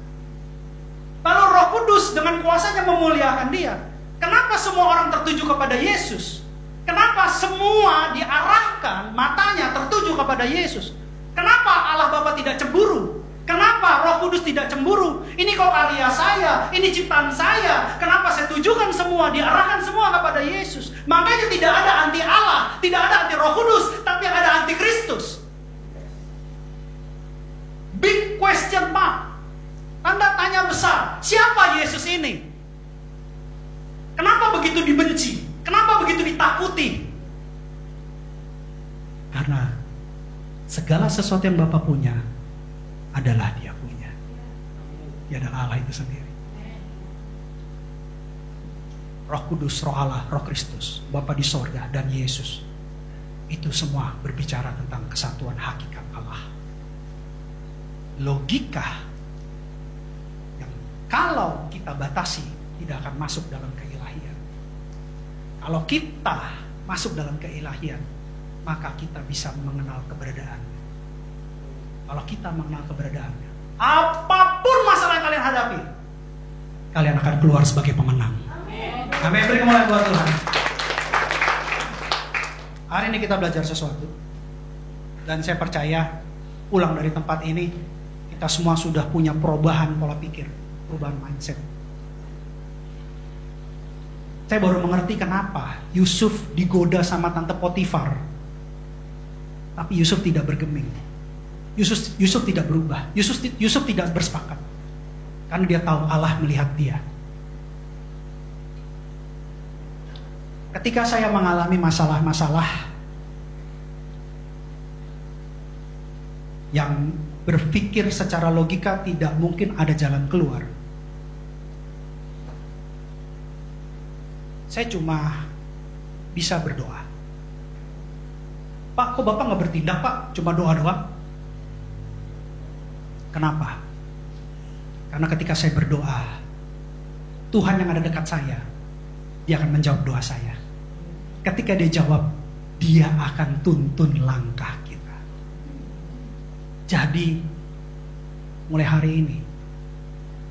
Lalu Roh Kudus dengan kuasanya memuliakan Dia. Kenapa semua orang tertuju kepada Yesus? Kenapa semua diarahkan matanya tertuju kepada Yesus? Kenapa Allah Bapa tidak cemburu? Kenapa Roh Kudus tidak cemburu? Ini kok karya saya, ini ciptaan saya. Kenapa saya tujukan semua, diarahkan semua kepada Yesus? Makanya tidak ada anti Allah, tidak ada anti Roh Kudus, tapi ada anti Kristus. Big question mark. Tanda tanya besar. Siapa Yesus ini? Kenapa begitu dibenci? Kenapa begitu ditakuti? Karena segala sesuatu yang Bapa punya adalah Dia punya. Dia adalah Allah itu sendiri. Roh Kudus, Roh Allah, Roh Kristus, Bapa di sorga, dan Yesus. Itu semua berbicara tentang kesatuan hakikat Allah. Logika yang kalau kita batasi tidak akan masuk dalam keilahian. Kalau kita masuk dalam keilahian, maka kita bisa mengenal keberadaannya. Kalau kita mengenal keberadaannya, apapun masalah yang kalian hadapi, kalian akan keluar sebagai pemenang. Amin. Beri kemuliaan buat Tuhan. Hari ini kita belajar sesuatu, dan saya percaya pulang dari tempat ini kita semua sudah punya perubahan pola pikir, perubahan mindset. Saya baru mengerti kenapa Yusuf digoda sama tante Potifar, tapi Yusuf tidak bergeming. Yusuf tidak berubah. Yusuf tidak bersepakat, karena dia tahu Allah melihat dia. Ketika saya mengalami masalah-masalah yang berpikir secara logika tidak mungkin ada jalan keluar, saya cuma bisa berdoa. Pak, kok Bapak nggak bertindak, Pak? Cuma doa doang. Kenapa? Karena ketika saya berdoa, Tuhan yang ada dekat saya, Dia akan menjawab doa saya. Ketika Dia jawab, Dia akan tuntun langkah kita. Jadi, mulai hari ini,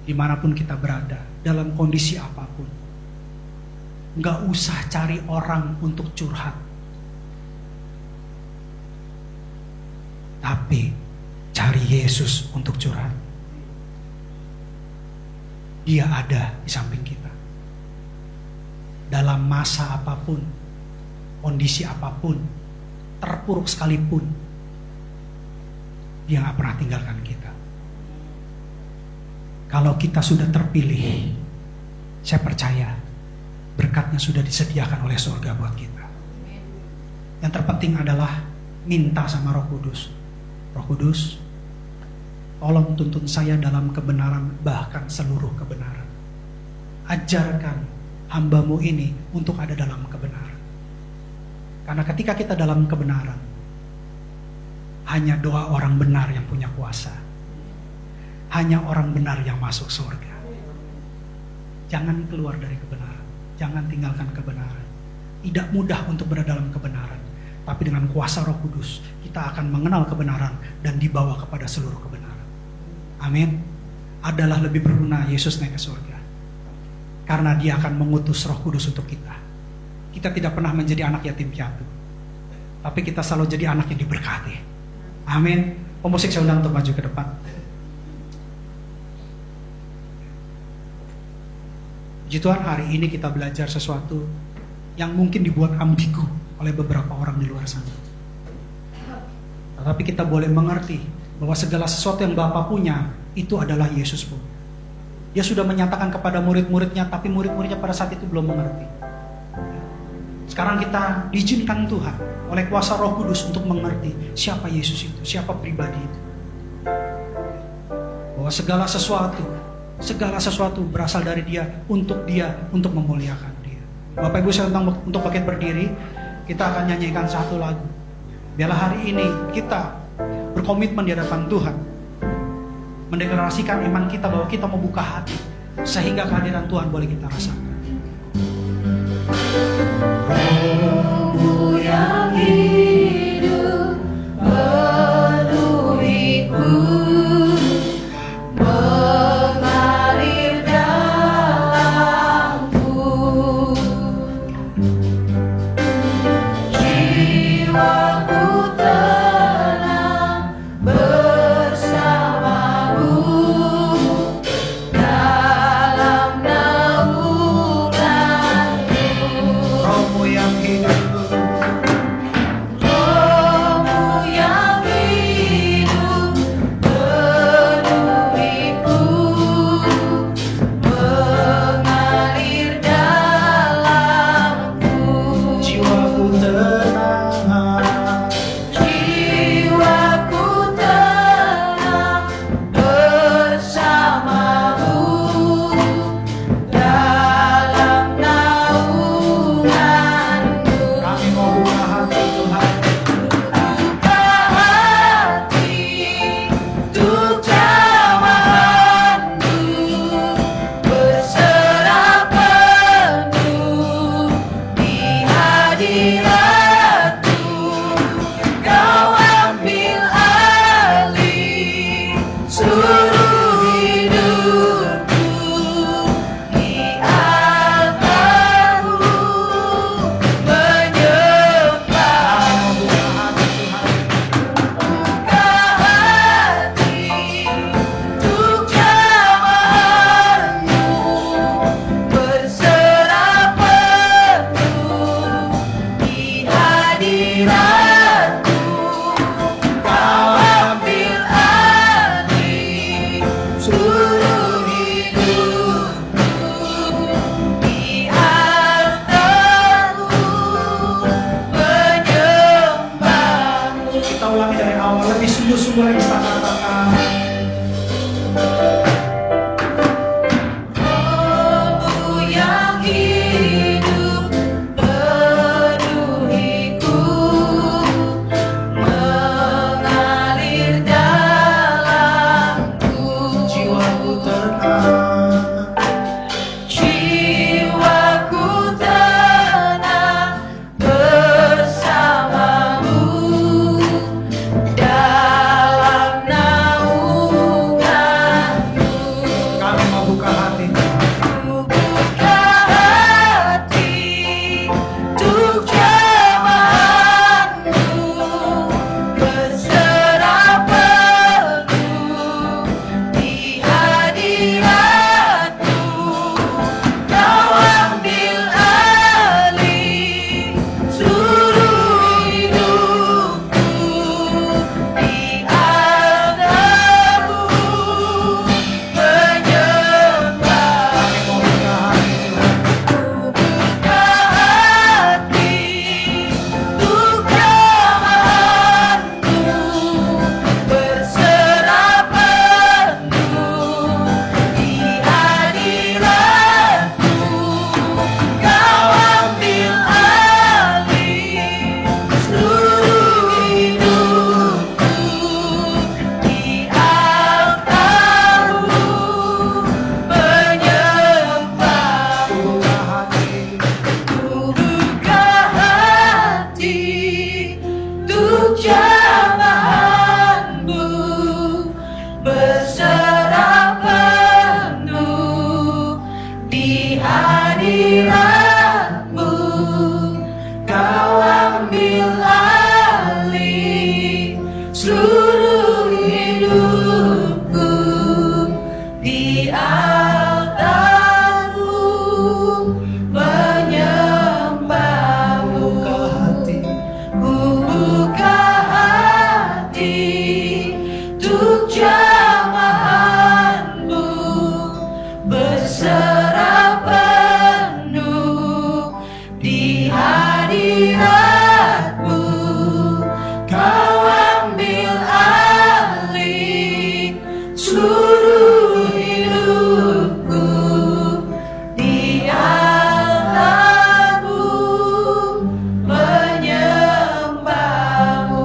dimanapun kita berada, dalam kondisi apapun, nggak usah cari orang untuk curhat, tapi cari Yesus untuk curhat. Dia ada di samping kita. Dalam masa apapun, kondisi apapun, terpuruk sekalipun, Dia nggak pernah tinggalkan kita. Kalau kita sudah terpilih, saya percaya berkatnya sudah disediakan oleh surga buat kita. Yang terpenting adalah minta sama Roh Kudus. Roh Kudus, tolong tuntun saya dalam kebenaran, bahkan seluruh kebenaran. Ajarkan hamba-Mu ini untuk ada dalam kebenaran. Karena ketika kita dalam kebenaran, hanya doa orang benar yang punya kuasa. Hanya orang benar yang masuk surga. Jangan keluar dari kebenaran. Jangan tinggalkan kebenaran. Tidak mudah untuk berada dalam kebenaran. Tapi dengan kuasa Roh Kudus, kita akan mengenal kebenaran dan dibawa kepada seluruh kebenaran. Amin. Adalah lebih berguna Yesus naik ke surga. Karena Dia akan mengutus Roh Kudus untuk kita. Kita tidak pernah menjadi anak yatim piatu. Tapi kita selalu jadi anak yang diberkati. Amin. Pemusik saya undang untuk maju ke depan. Puji Tuhan, hari ini kita belajar sesuatu yang mungkin dibuat ambigu oleh beberapa orang di luar sana. Tetapi kita boleh mengerti bahwa segala sesuatu yang Bapa punya itu adalah Yesus pun. Dia sudah menyatakan kepada murid-muridnya, tapi murid-muridnya pada saat itu belum mengerti. Sekarang kita diizinkan Tuhan oleh kuasa Roh Kudus untuk mengerti siapa Yesus itu, siapa pribadi itu. Bahwa segala sesuatu berasal dari Dia, untuk memuliakan Dia. Bapak Ibu saya untuk bangkit berdiri, kita akan nyanyikan satu lagu. Biarlah hari ini kita berkomitmen di hadapan Tuhan, mendeklarasikan iman kita bahwa kita mau buka hati, sehingga kehadiran Tuhan boleh kita rasakan.
Rohmu yang hidup penuhiku, mengalir dalamku, jiwaku tenang bersamamu dalam naunganmu.
Rohmu yang hidup,
altarmu menyembahmu. Ku buka hati untuk jamahanmu, berserah penuh di hadiratmu. Kau ambil alih seluruh hidupku, di altarmu menyembahmu.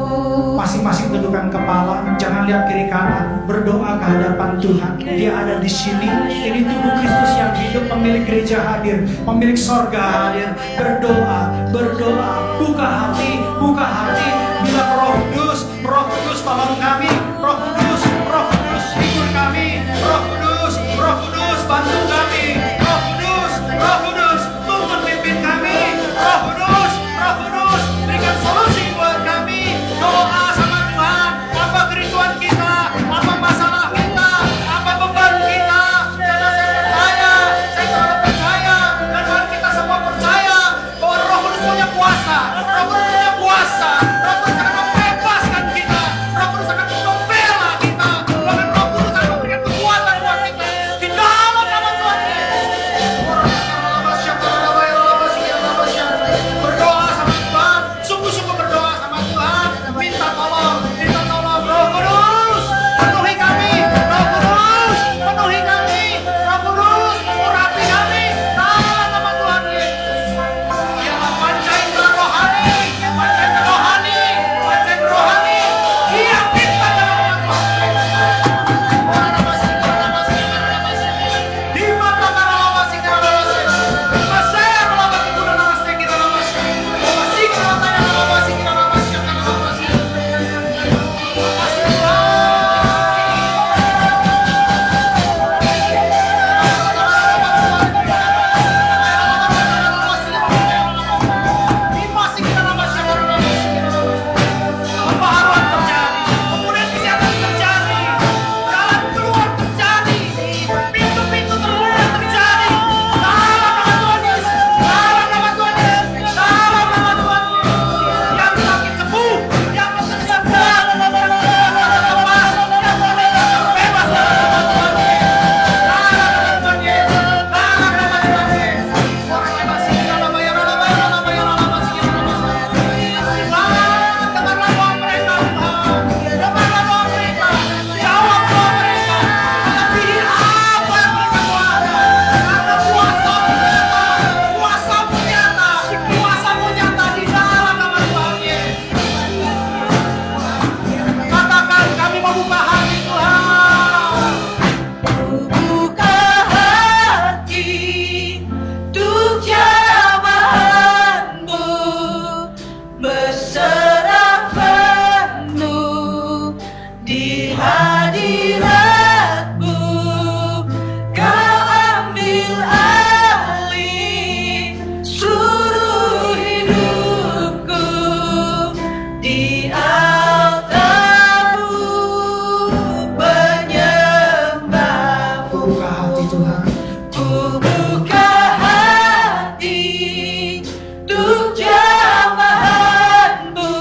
Masing-masing tundukkan kepala, jangan lihat kiri kanan, berdoa ke hadapan Tuhan. Dia ada di sini. Ini tubuh Kristus yang hidup, pemilik gereja hadir, pemilik sorga hadir. Berdoa, berdoa, buka hati, buka hati. Bila Roh Kudus tolong kami, Roh Kudus hibur kami, Roh Kudus bantu kami, Roh Kudus tuntun pimpin kami, Roh Kudus berikan solusi buat kami. Doa sama Tuhan, apa kerinduan kita, apa masalah kita, apa beban kita. Saya selalu percaya, dan Tuhan kita semua percaya bahwa Roh Kudus punya kuasa, Roh Kudus punya kuasa, Roh Kudus akan membebaskan kita, Roh Kudus akan membela kita, bahkan Roh Kudus akan memberikan kekuatan buat kita di dalam nama Tuhan Yesus. Berdoa sama Tuhan, sungguh-sungguh berdoa sama Tuhan, minta tolong, Roh Kudus penuhi kami, Roh Kudus penuhi kami, Roh Kudus urapi kami dalam nama Tuhan Yesus. Biarlah pancainlah rohani, dia kita dalam nama Tuhan. Di mata nama masih kita pembaharuan terjadi, kemudian kesehatan terjadi, jalan keluar terjadi, pintu-pintu terbuka terjadi. Dalam nama Tuhan Yesus, dalam nama Tuhan Yesus, dalam nama Tuhan Yesus. Yang sakit sembuh, yang bekerja berat, yang lepas, yang bebas dalam nama Tuhan Yesus. Dalam nama Tuhan Yesus, dalam nama Tuhan Yesus. Orang yang masih dalam bayar, dengarlah doa mereka Tuhan, dengarlah doa mereka, jawab doa mereka, melebihi apa yang mereka doakan, karena kuasa-Mu nyata di dalam nama Tuhan Yesus. Katakan, kami mau buka hati Tuhan.
Buka hati untuk jamahanmu, berserah penuh di hadiratmu. Kau ambil alih seluruh hidupku, di altarmu menyembahmu.
Buka hati Tuhan.
Ku buka hati untuk jamahanmu,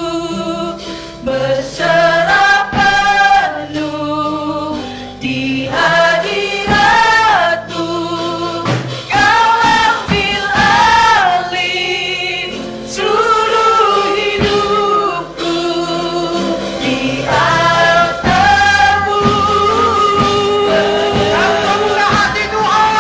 berserah penuh di hadiratmu. Kau ambil alih seluruh hidupku, di altarmu.
Kami mau buka hati Tuhan.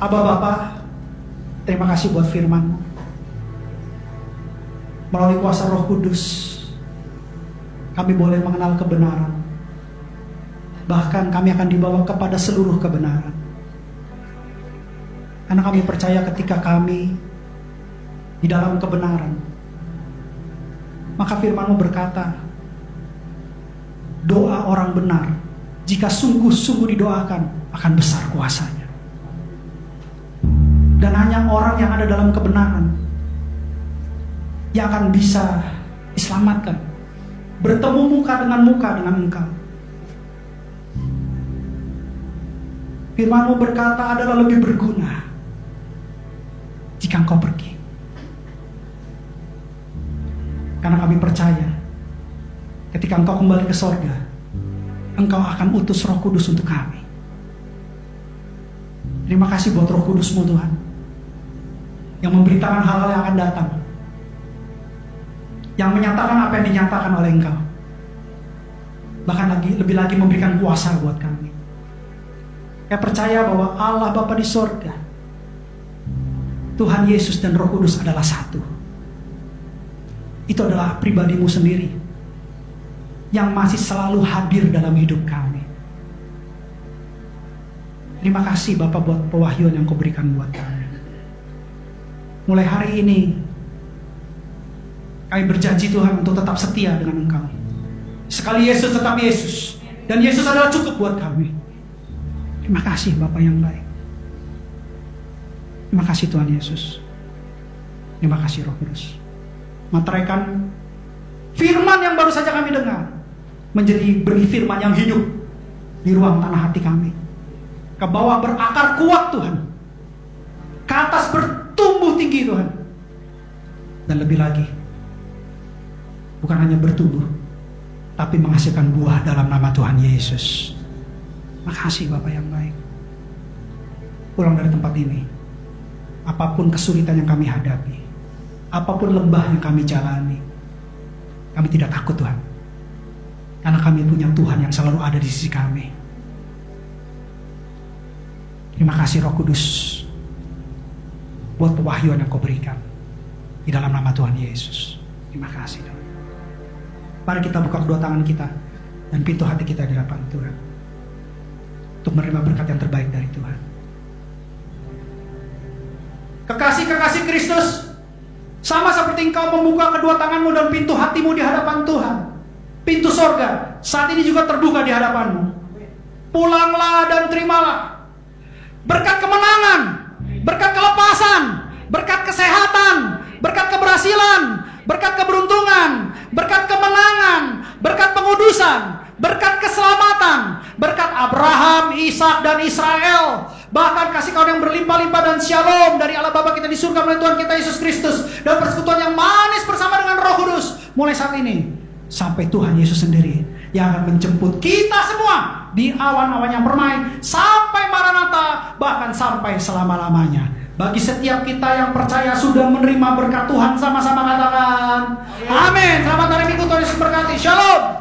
Aba Bapa, terima kasih buat firman-Mu. Melalui kuasa Roh Kudus, kami boleh mengenal kebenaran. Bahkan kami akan dibawa kepada seluruh kebenaran. Karena kami percaya ketika kami di dalam kebenaran, maka firman-Mu berkata, doa orang benar, jika sungguh-sungguh didoakan, akan besar kuasanya. Dan hanya orang yang ada dalam kebenaran yang akan bisa diselamatkan, bertemu muka dengan Engkau. Firman-Mu berkata adalah lebih berguna jika Engkau pergi. Karena kami percaya ketika Engkau kembali ke sorga, Engkau akan utus Roh Kudus untuk kami. Terima kasih buat Roh Kudus-Mu Tuhan, yang memberitakan hal-hal yang akan datang, yang menyatakan apa yang dinyatakan oleh Engkau, bahkan lebih lagi memberikan kuasa buat kami. Saya percaya bahwa Allah Bapa di sorga, Tuhan Yesus dan Roh Kudus adalah satu. Itu adalah pribadi-Mu sendiri yang masih selalu hadir dalam hidup kami. Terima kasih Bapa buat pewahyuan yang Kau berikan buat kami. Mulai hari ini kami berjanji Tuhan untuk tetap setia dengan Engkau. Sekali Yesus tetap Yesus, dan Yesus adalah cukup buat kami. Terima kasih Bapa yang baik. Terima kasih Tuhan Yesus. Terima kasih Roh Kudus. Materaikan firman yang baru saja kami dengar menjadi benih firman yang hidup di ruang tanah hati kami. Ke bawah berakar kuat Tuhan, ke atas bertumbuh tinggi Tuhan. Dan lebih lagi, bukan hanya bertumbuh, tapi menghasilkan buah dalam nama Tuhan Yesus. Makasih Bapak yang baik. Pulang dari tempat ini, apapun kesulitan yang kami hadapi, apapun lembah yang kami jalani, kami tidak takut Tuhan, karena kami punya Tuhan yang selalu ada di sisi kami. Terima kasih Roh Kudus buat pewahyuan yang Kau berikan di dalam nama Tuhan Yesus. Terima kasih Tuhan. Mari kita buka kedua tangan kita dan pintu hati kita di hadapan Tuhan untuk menerima berkat yang terbaik dari Tuhan. Kekasih-kekasih Kristus, sama seperti Engkau membuka kedua tanganmu dan pintu hatimu di hadapan Tuhan, pintu sorga saat ini juga terbuka di hadapanmu. Pulanglah dan terimalah berkat kemenangan, berkat kelepasan, berkat kesehatan, berkat keberhasilan, berkat keberuntungan, berkat kemenangan, berkat pengudusan, berkat keselamatan, berkat Abraham, Ishak dan Israel, bahkan kasih karunia yang berlimpah-limpah dan shalom dari Allah Bapa kita di surga melalui Tuhan kita Yesus Kristus, dan persekutuan yang manis bersama dengan Roh Kudus mulai saat ini sampai Tuhan Yesus sendiri yang akan menjemput kita semua di awan-awan yang permai sampai Maranatha, bahkan sampai selama-lamanya. Bagi setiap kita yang percaya sudah menerima berkat Tuhan, sama-sama katakan amin. Selamat hari Minggu, Tuhan Yesus berkati. Shalom.